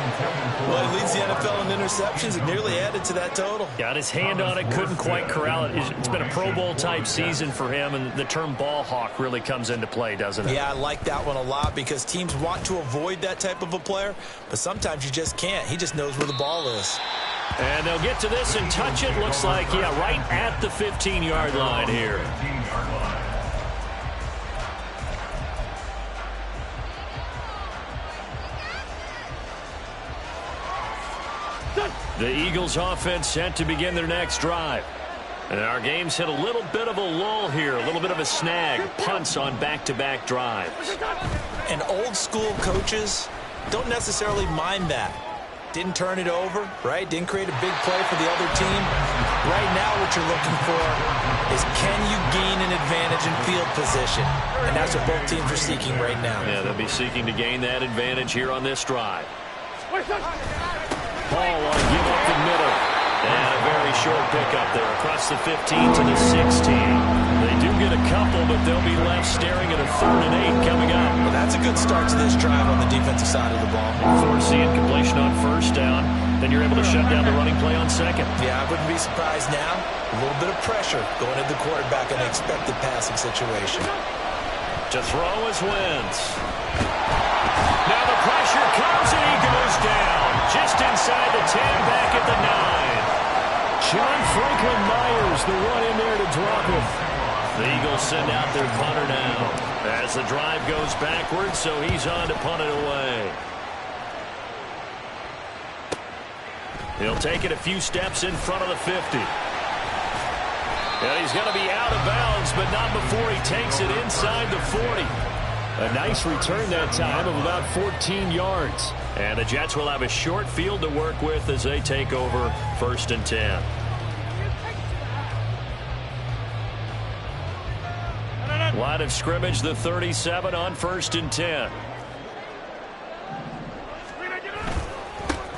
Well, he leads the NFL in interceptions and nearly added to that total.
Got his hand on it, couldn't quite corral it. It's been a Pro Bowl-type season for him, and the term ball hawk really comes into play, doesn't it?
Yeah, I like that one a lot because teams want to avoid that type of a player, but sometimes you just can't. He just knows where the ball is.
And they'll get to this and touch it. Looks like, yeah, right at the 15-yard line here. The Eagles offense set to begin their next drive. And our game's hit a little bit of a lull here, a little bit of a snag. Punts on back-to-back drives.
And old-school coaches don't necessarily mind that. Didn't turn it over, right? Didn't create a big play for the other team. Right now what you're looking for is can you gain an advantage in field position? And that's what both teams are seeking right now.
Yeah, they'll be seeking to gain that advantage here on this drive. Paul on give up the middle. And a very short pickup there across the 15 to the 16. They do get a couple, but they'll be left staring at a 3rd and 8 coming up.
Well, that's a good start to this drive on the defensive side of the ball.
Force the incompletion on first down, then you're able to shut down the running play on second.
Yeah, I wouldn't be surprised now. A little bit of pressure going at the quarterback in an expected passing situation.
To throw is Wentz. Now the pressure comes and he goes down. Just inside the 10, back at the 9. John Franklin Myers, the one in there to drop him. The Eagles send out their punter now as the drive goes backwards, so he's on to punt it away. He'll take it a few steps in front of the 50. And he's going to be out of bounds, but not before he takes it inside the 40. A nice return that time of about 14 yards. And the Jets will have a short field to work with as they take over 1st and 10. Line of scrimmage, the 37 on 1st and 10.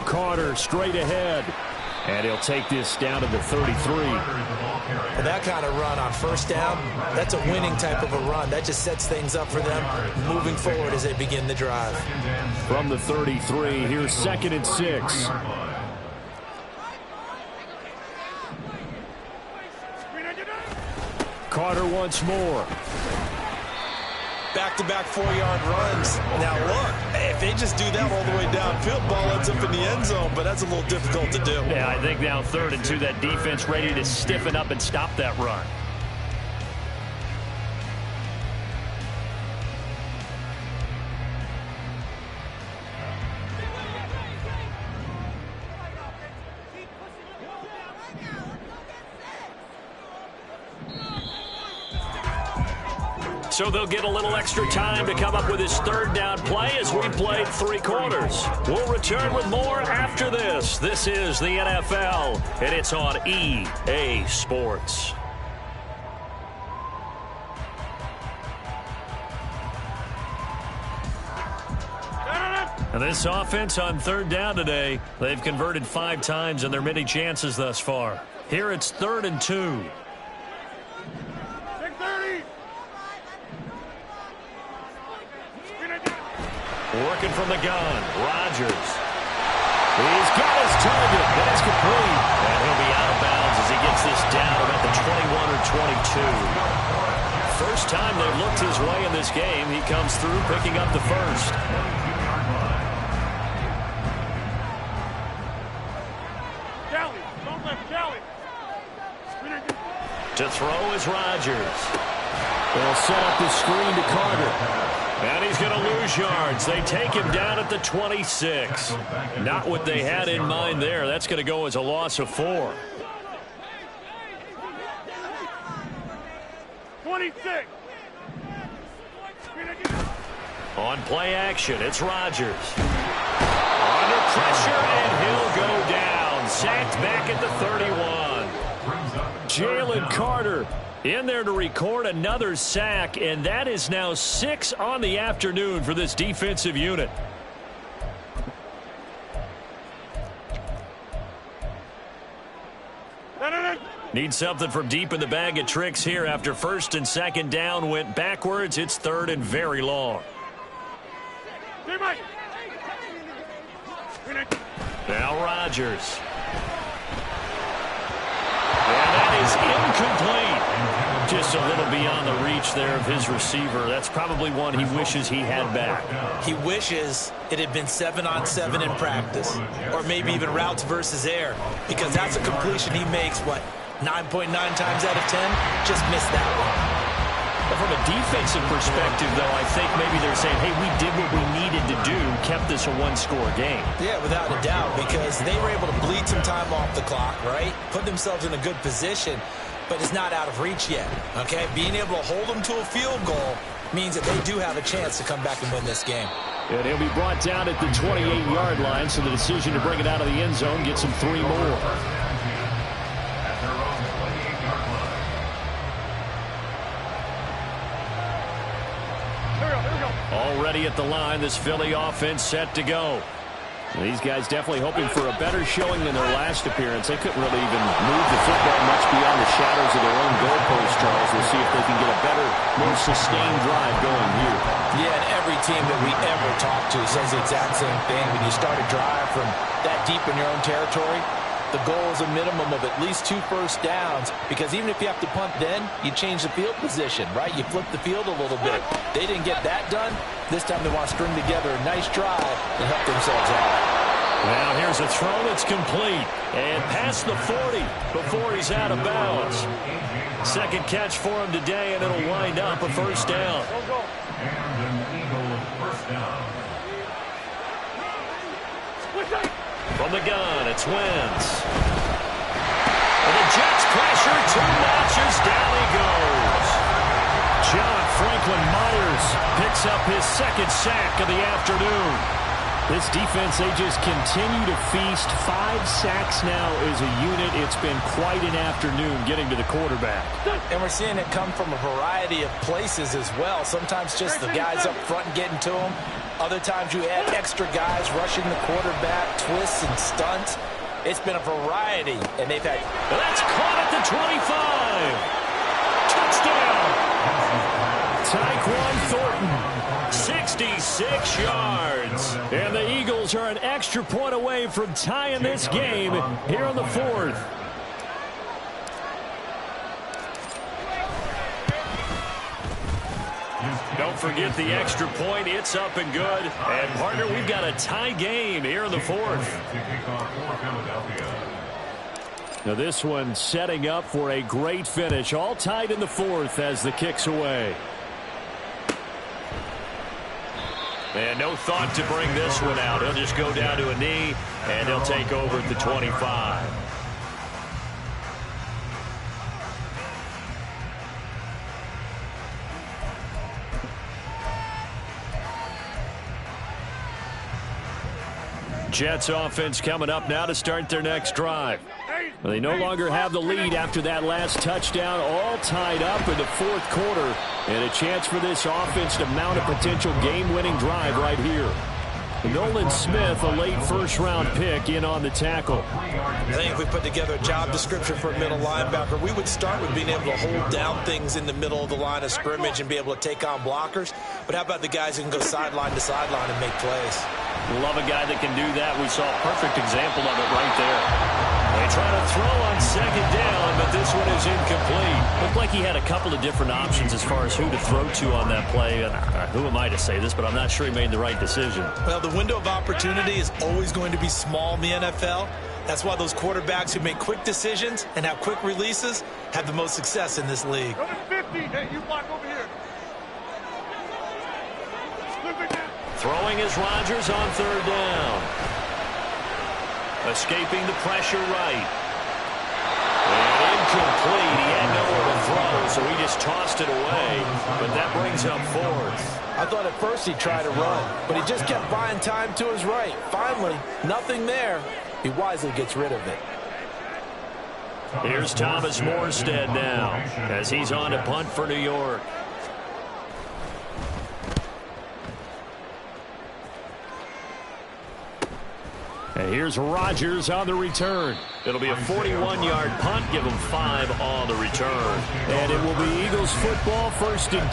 Carter straight ahead. And he'll take this down to the 33.
And that kind of run on first down, that's a winning type of a run. That just sets things up for them moving forward as they begin the drive.
From the 33, here's 2nd and 6. Carter once more.
back-to-back 4-yard runs. Now, look, if they just do that all the way downfield, ball ends up in the end zone, but that's a little difficult to do.
Yeah, I think now 3rd and 2, that defense ready to stiffen up and stop that run. So they'll get a little extra time to come up with his 3rd down play as we played 3 quarters. We'll return with more after this. This is the NFL, and it's on EA Sports. And this offense on 3rd down today, they've converted 5 times in their many chances thus far. Here it's 3rd and 2. Working from the gun, Rodgers. He's got his target. That's complete. And he'll be out of bounds as he gets this down about the 21 or 22. First time they've looked his way in this game. He comes through picking up the first.
Kelly, don't let Kelly.
To throw is Rodgers. They'll set up the screen to Carter. And he's going to lose yards. They take him down at the 26. Not what they had in mind there. That's going to go as a loss of 4.
26.
On play action, it's Rodgers. Under pressure, and he'll go down. Sacked back at the 31. Jalen Carter in there to record another sack, and that is now 6 on the afternoon for this defensive unit. Need something from deep in the bag of tricks here after 1st and 2nd down went backwards. It's 3rd and very long. Now Rodgers. And that is incomplete. Just a little beyond the reach there of his receiver. That's probably one he wishes he had back.
He wishes it had been 7-on-7 in practice, or maybe even routes versus air, because that's a completion he makes, 9.9 times out of 10? Just missed that one.
But from a defensive perspective, though, I think maybe they're saying, hey, we did what we needed to do, kept this a 1-score game.
Yeah, without a doubt, because they were able to bleed some time off the clock, right? Put themselves in a good position, but it's not out of reach yet, okay? Being able to hold them to a field goal means that they do have a chance to come back and win this game.
And he'll be brought down at the 28-yard line, so the decision to bring it out of the end zone gets him 3 more. Already at the line, this Philly offense set to go. These guys definitely hoping for a better showing than their last appearance. They couldn't really even move the football much beyond the shadows of their own goalpost, Charles. We'll see if they can get a better, more sustained drive going here.
Yeah, and every team that we ever talk to says the exact same thing. When you start a drive from that deep in your own territory, the goal is a minimum of at least 2 first downs, because even if you have to punt then, you change the field position, right? You flip the field a little bit. They didn't get that done. This time they want to string together a nice drive and help themselves out.
Now here's a throw that's complete. And past the 40 before he's out of bounds. Second catch for him today, and it'll wind up a first down.
And an Eagles first down.
From the gun, it's Wentz. And the Jets pressure, 2 notches, down he goes. John Franklin Myers picks up his 2nd sack of the afternoon. This defense, they just continue to feast. 5 sacks now as a unit. It's been quite an afternoon getting to the quarterback.
And we're seeing it come from a variety of places as well. Sometimes just the guys up front and getting to them. Other times you add extra guys rushing the quarterback, twists and stunts. It's been a variety, and they've had...
That's caught at the 25. Touchdown. Tyquan Thornton, 66 yards. And the Eagles are an extra point away from tying this game here in the 4th. Don't forget the extra point. It's up and good. And, partner, we've got a tie game here in the fourth. Now this one setting up for a great finish. All tied in the fourth as the kick's away. And no thought to bring this one out. He'll just go down to a knee, and he'll take over at the 25. Jets offense coming up now to start their next drive. Well, they no longer have the lead after that last touchdown, all tied up in the fourth quarter, and a chance for this offense to mount a potential game-winning drive right here. Nolan Smith, a late first-round pick, in on the tackle.
I think if we put together a job description for a middle linebacker, we would start with being able to hold down things in the middle of the line of scrimmage and be able to take on blockers. But how about the guys who can go sideline to sideline and make plays?
Love a guy that can do that. We saw a perfect example of it right there. They try to throw on second down, but this one is incomplete. Looked like he had a couple of different options as far as who to throw to on that play. And who am I to say this, but I'm not sure he made the right decision.
Well, the window of opportunity is always going to be small in the NFL. That's why those quarterbacks who make quick decisions and have quick releases have the most success in this league.
Number 50, hey, you block over here.
Throwing is Rodgers on third down. Escaping the pressure right. And incomplete. He had nowhere to throw, so he just tossed it away. But that brings up fourth.
I thought at first he'd try to run, but he just kept buying time to his right. Finally, nothing there. He wisely gets rid of it.
Here's Thomas Morstead now as he's on to punt for New York. And here's Rodgers on the return. It'll be a 41-yard punt. Give him 5 on the return. And it will be Eagles football, 1st and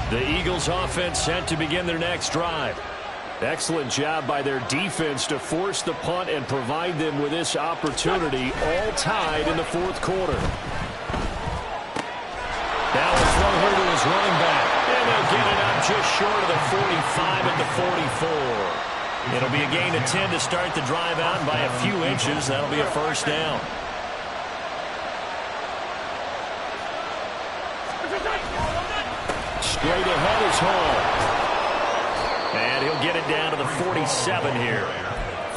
10. The Eagles offense set to begin their next drive. Excellent job by their defense to force the punt and provide them with this opportunity, all tied in the fourth quarter. Now a throw here to his running back. And they'll get it up just short of the 45 at the 44. It'll be a gain of 10 to start the drive out, and by a few inches, that'll be a first down. Straight ahead is Hall. And he'll get it down to the 47 here.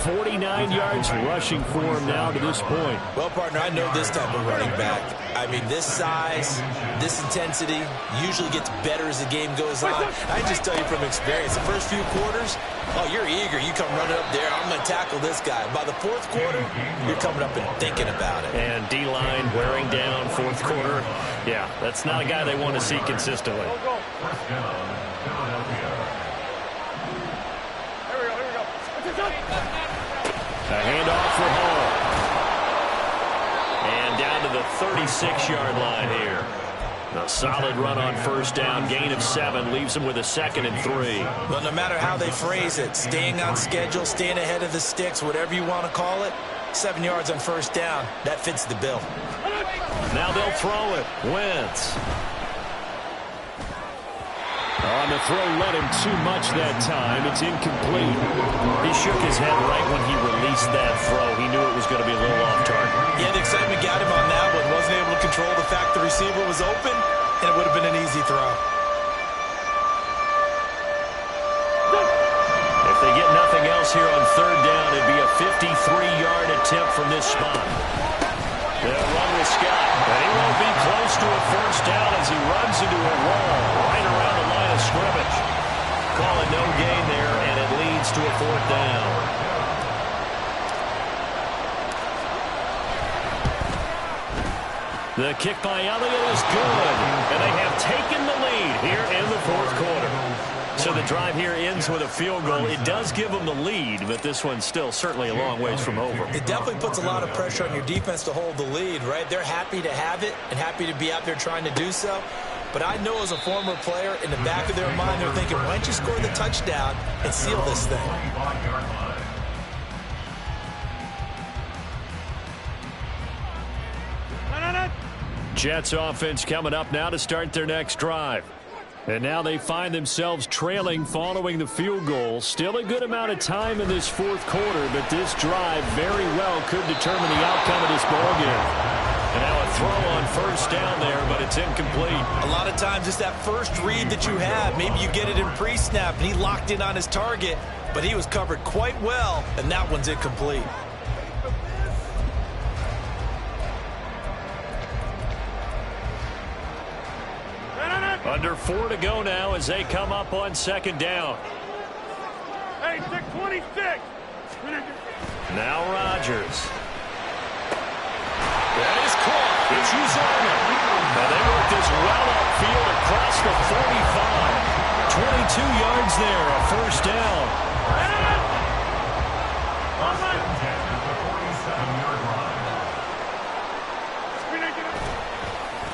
49 yards rushing for him now to this point.
Well, partner, I know this type of running back. I mean, this size, this intensity usually gets better as the game goes on. I just tell you from experience, the first few quarters, oh, you're eager. You come running up there, I'm going to tackle this guy. By the fourth quarter, you're coming up and thinking about it.
And D-line wearing down fourth quarter. Yeah, that's not a guy they want to see consistently. A handoff for Hall. And down to the 36-yard line here. A solid run on first down. Gain of 7 leaves him with a 2nd and 3.
Well, no matter how they phrase it, staying on schedule, staying ahead of the sticks, whatever you want to call it, 7 yards on first down. That fits the bill.
Now they'll throw it. Wentz. On the throw, led him too much that time. It's incomplete. He shook his head right when he released that throw. He knew it was going to be a little off target.
Yeah, the excitement got him on that one. Wasn't able to control the fact the receiver was open, and it would have been an easy throw.
If they get nothing else here on third down, it'd be a 53-yard attempt from this spot. They'll run with Scott. And he won't be close to a first down as he runs into a wall right around the line of scrimmage. Call it no gain there, and it leads to a 4th down. The kick by Elliott is good, and they have taken the lead here in the fourth quarter. So the drive here ends with a field goal. It does give them the lead, but this one's still certainly a long ways from over.
It definitely puts a lot of pressure on your defense to hold the lead, right? They're happy to have it and happy to be out there trying to do so. But I know as a former player, in the back of their mind, they're thinking, why don't you score the touchdown and seal this thing?
Jets offense coming up now to start their next drive. And now they find themselves trailing following the field goal. Still a good amount of time in this fourth quarter, but this drive very well could determine the outcome of this ballgame. And now a throw on first down there, but it's incomplete.
A lot of times it's that first read that you have. Maybe you get it in pre-snap, and he locked in on his target, but he was covered quite well, and that one's incomplete.
Under 4 to go now as they come up on second down.
Hey, 626.
Now Rodgers. That is caught. It's Uzomah. Now they work this well upfield across the 45. 22 yards there, a first down.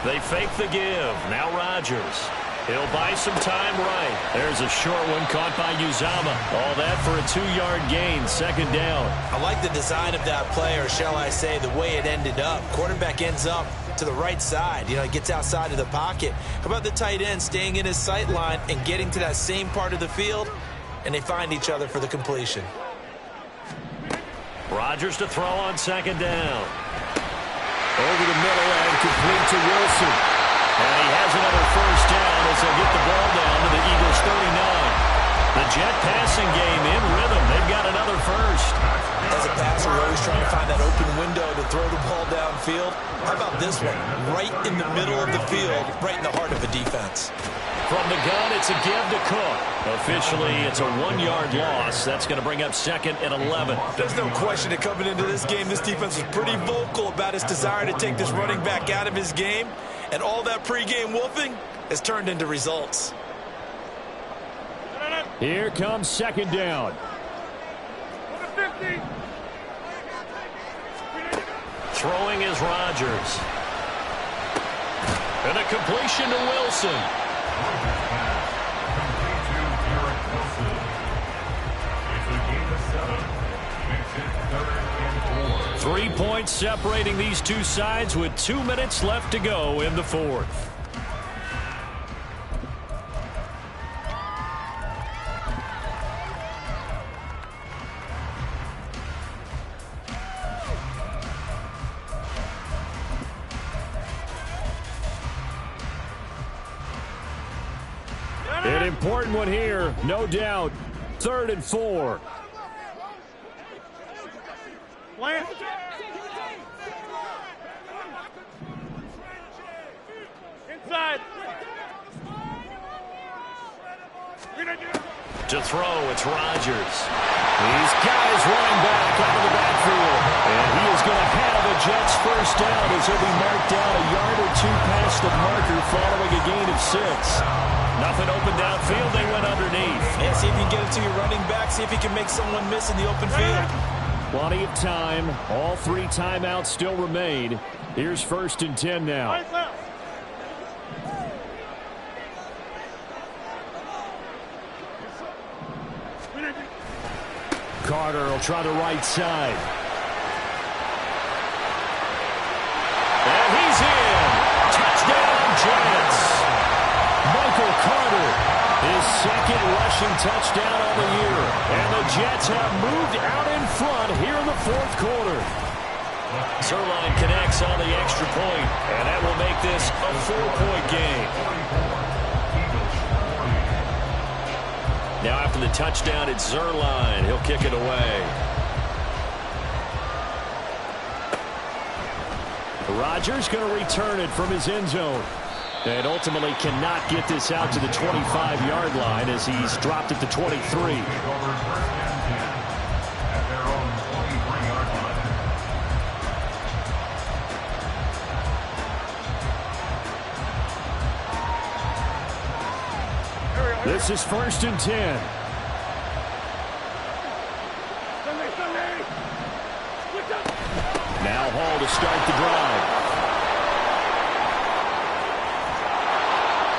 They fake the give. Now Rodgers. He'll buy some time right. There's a short one caught by Uzomah. All that for a 2-yard gain, second down.
I like the design of that play, or shall I say the way it ended up. Quarterback ends up to the right side. You know, he gets outside of the pocket. How about the tight end staying in his sight line and getting to that same part of the field, and they find each other for the completion.
Rodgers to throw on second down. Over the middle and complete to Wilson. And he has another first down as they'll get the ball down to the Eagles 39. The Jet passing game in rhythm. They've got another first.
As a passer, you're always trying to find that open window to throw the ball downfield. How about this one? Right in the middle of the field, right in the heart of the defense.
From the gun, it's a give to Cook. Officially, it's a 1-yard loss. That's going to bring up second and 11.
There's no question that coming into this game, this defense was pretty vocal about his desire to take this running back out of his game. And all that pregame wolfing has turned into results.
Here comes second down. Throwing is Rodgers. And a completion to Wilson. 3 points separating these two sides with 2 minutes left to go in the fourth. An important one here, no doubt. 3rd and 4.
Inside.
To throw, it's Rodgers. These guys running back out of the backfield. And he is going to have a Jets first down as he'll be marked down a yard or two past the marker following a gain of 6. Nothing open downfield, they went underneath.
Yeah, see if you can get it to your running back. See if you can make someone miss in the open field.
Plenty of time. All 3 timeouts still remain. Here's 1st and 10 now. Carter will try the right side. And he's in. Touchdown, Jets. Michael Carter, his 2nd rushing touchdown on the year. And the Jets have moved out in front here in the 4th quarter. Zuerlein connects on the extra point, and that will make this a 4-point game. Now after the touchdown, it's Zuerlein. He'll kick it away. Rodgers going to return it from his end zone. And ultimately cannot get this out to the 25-yard line as he's dropped at the 23. This is 1st and 10. Now Hall to start the drive.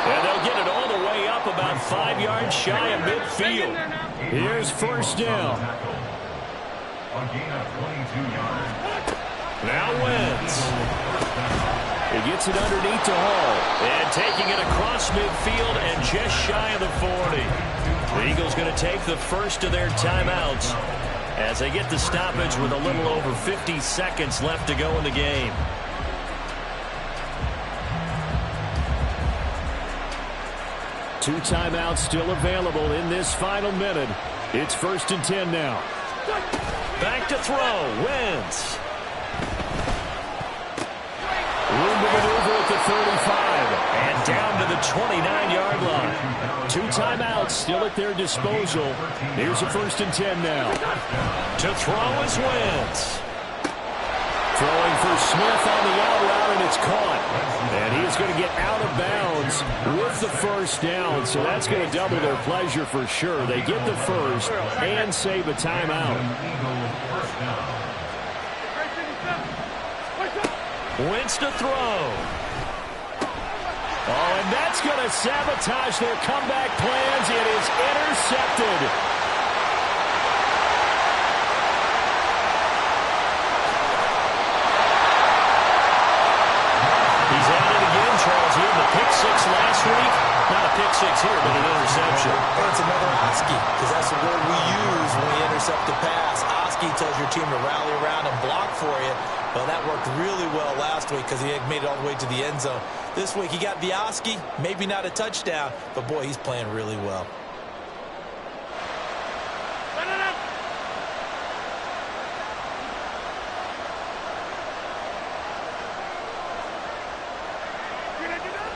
And they'll get it all the way up about 5 yards shy of midfield. Here's 1st down. Now Wentz. He gets it underneath to Hall. And taking it across midfield and just shy of the 40. The Eagles going to take the first of their timeouts as they get the stoppage with a little over 50 seconds left to go in the game. Two timeouts still available in this final minute. It's 1st and 10 now. Back to throw. Wentz. Room to maneuver at the 35. And down to the 29-yard line. Two timeouts still at their disposal. Here's a 1st and 10 now. To throw is Wentz. Throwing for Smith on the out route, and it's caught. And he is going to get out of bounds with the first down, so that's going to double their pleasure for sure. They get the first and save a timeout. Wentz to throw. Oh, and that's going to sabotage their comeback plans. It is intercepted. He's at it again, Charles. He had the pick six last week. Not a pick six here, but an interception.
And it's another Oski, because that's the word we use when we intercept the pass. Oski tells your team to rally around and block for you. Well, that worked really well last week because he had made it all the way to the end zone. This week he got the Oski, maybe not a touchdown, but boy, he's playing really well.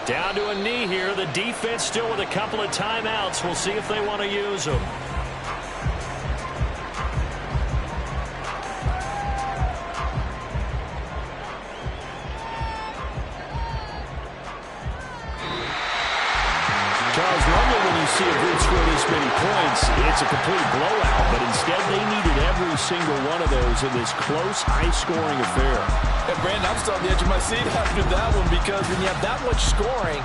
Down to a knee here. The defense still with a couple of timeouts. We'll see if they want to use them. Charles, normally when you see a group score this many points, it's a complete blowout, but instead they needed every single one of those in this close, high-scoring affair.
And Brandon, I'm still on the edge of my seat after that one, because when you have that much scoring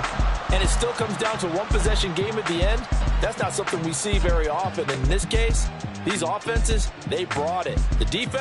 and it still comes down to one possession game at the end, that's not something we see very often. In this case, these offenses, they brought it. The defense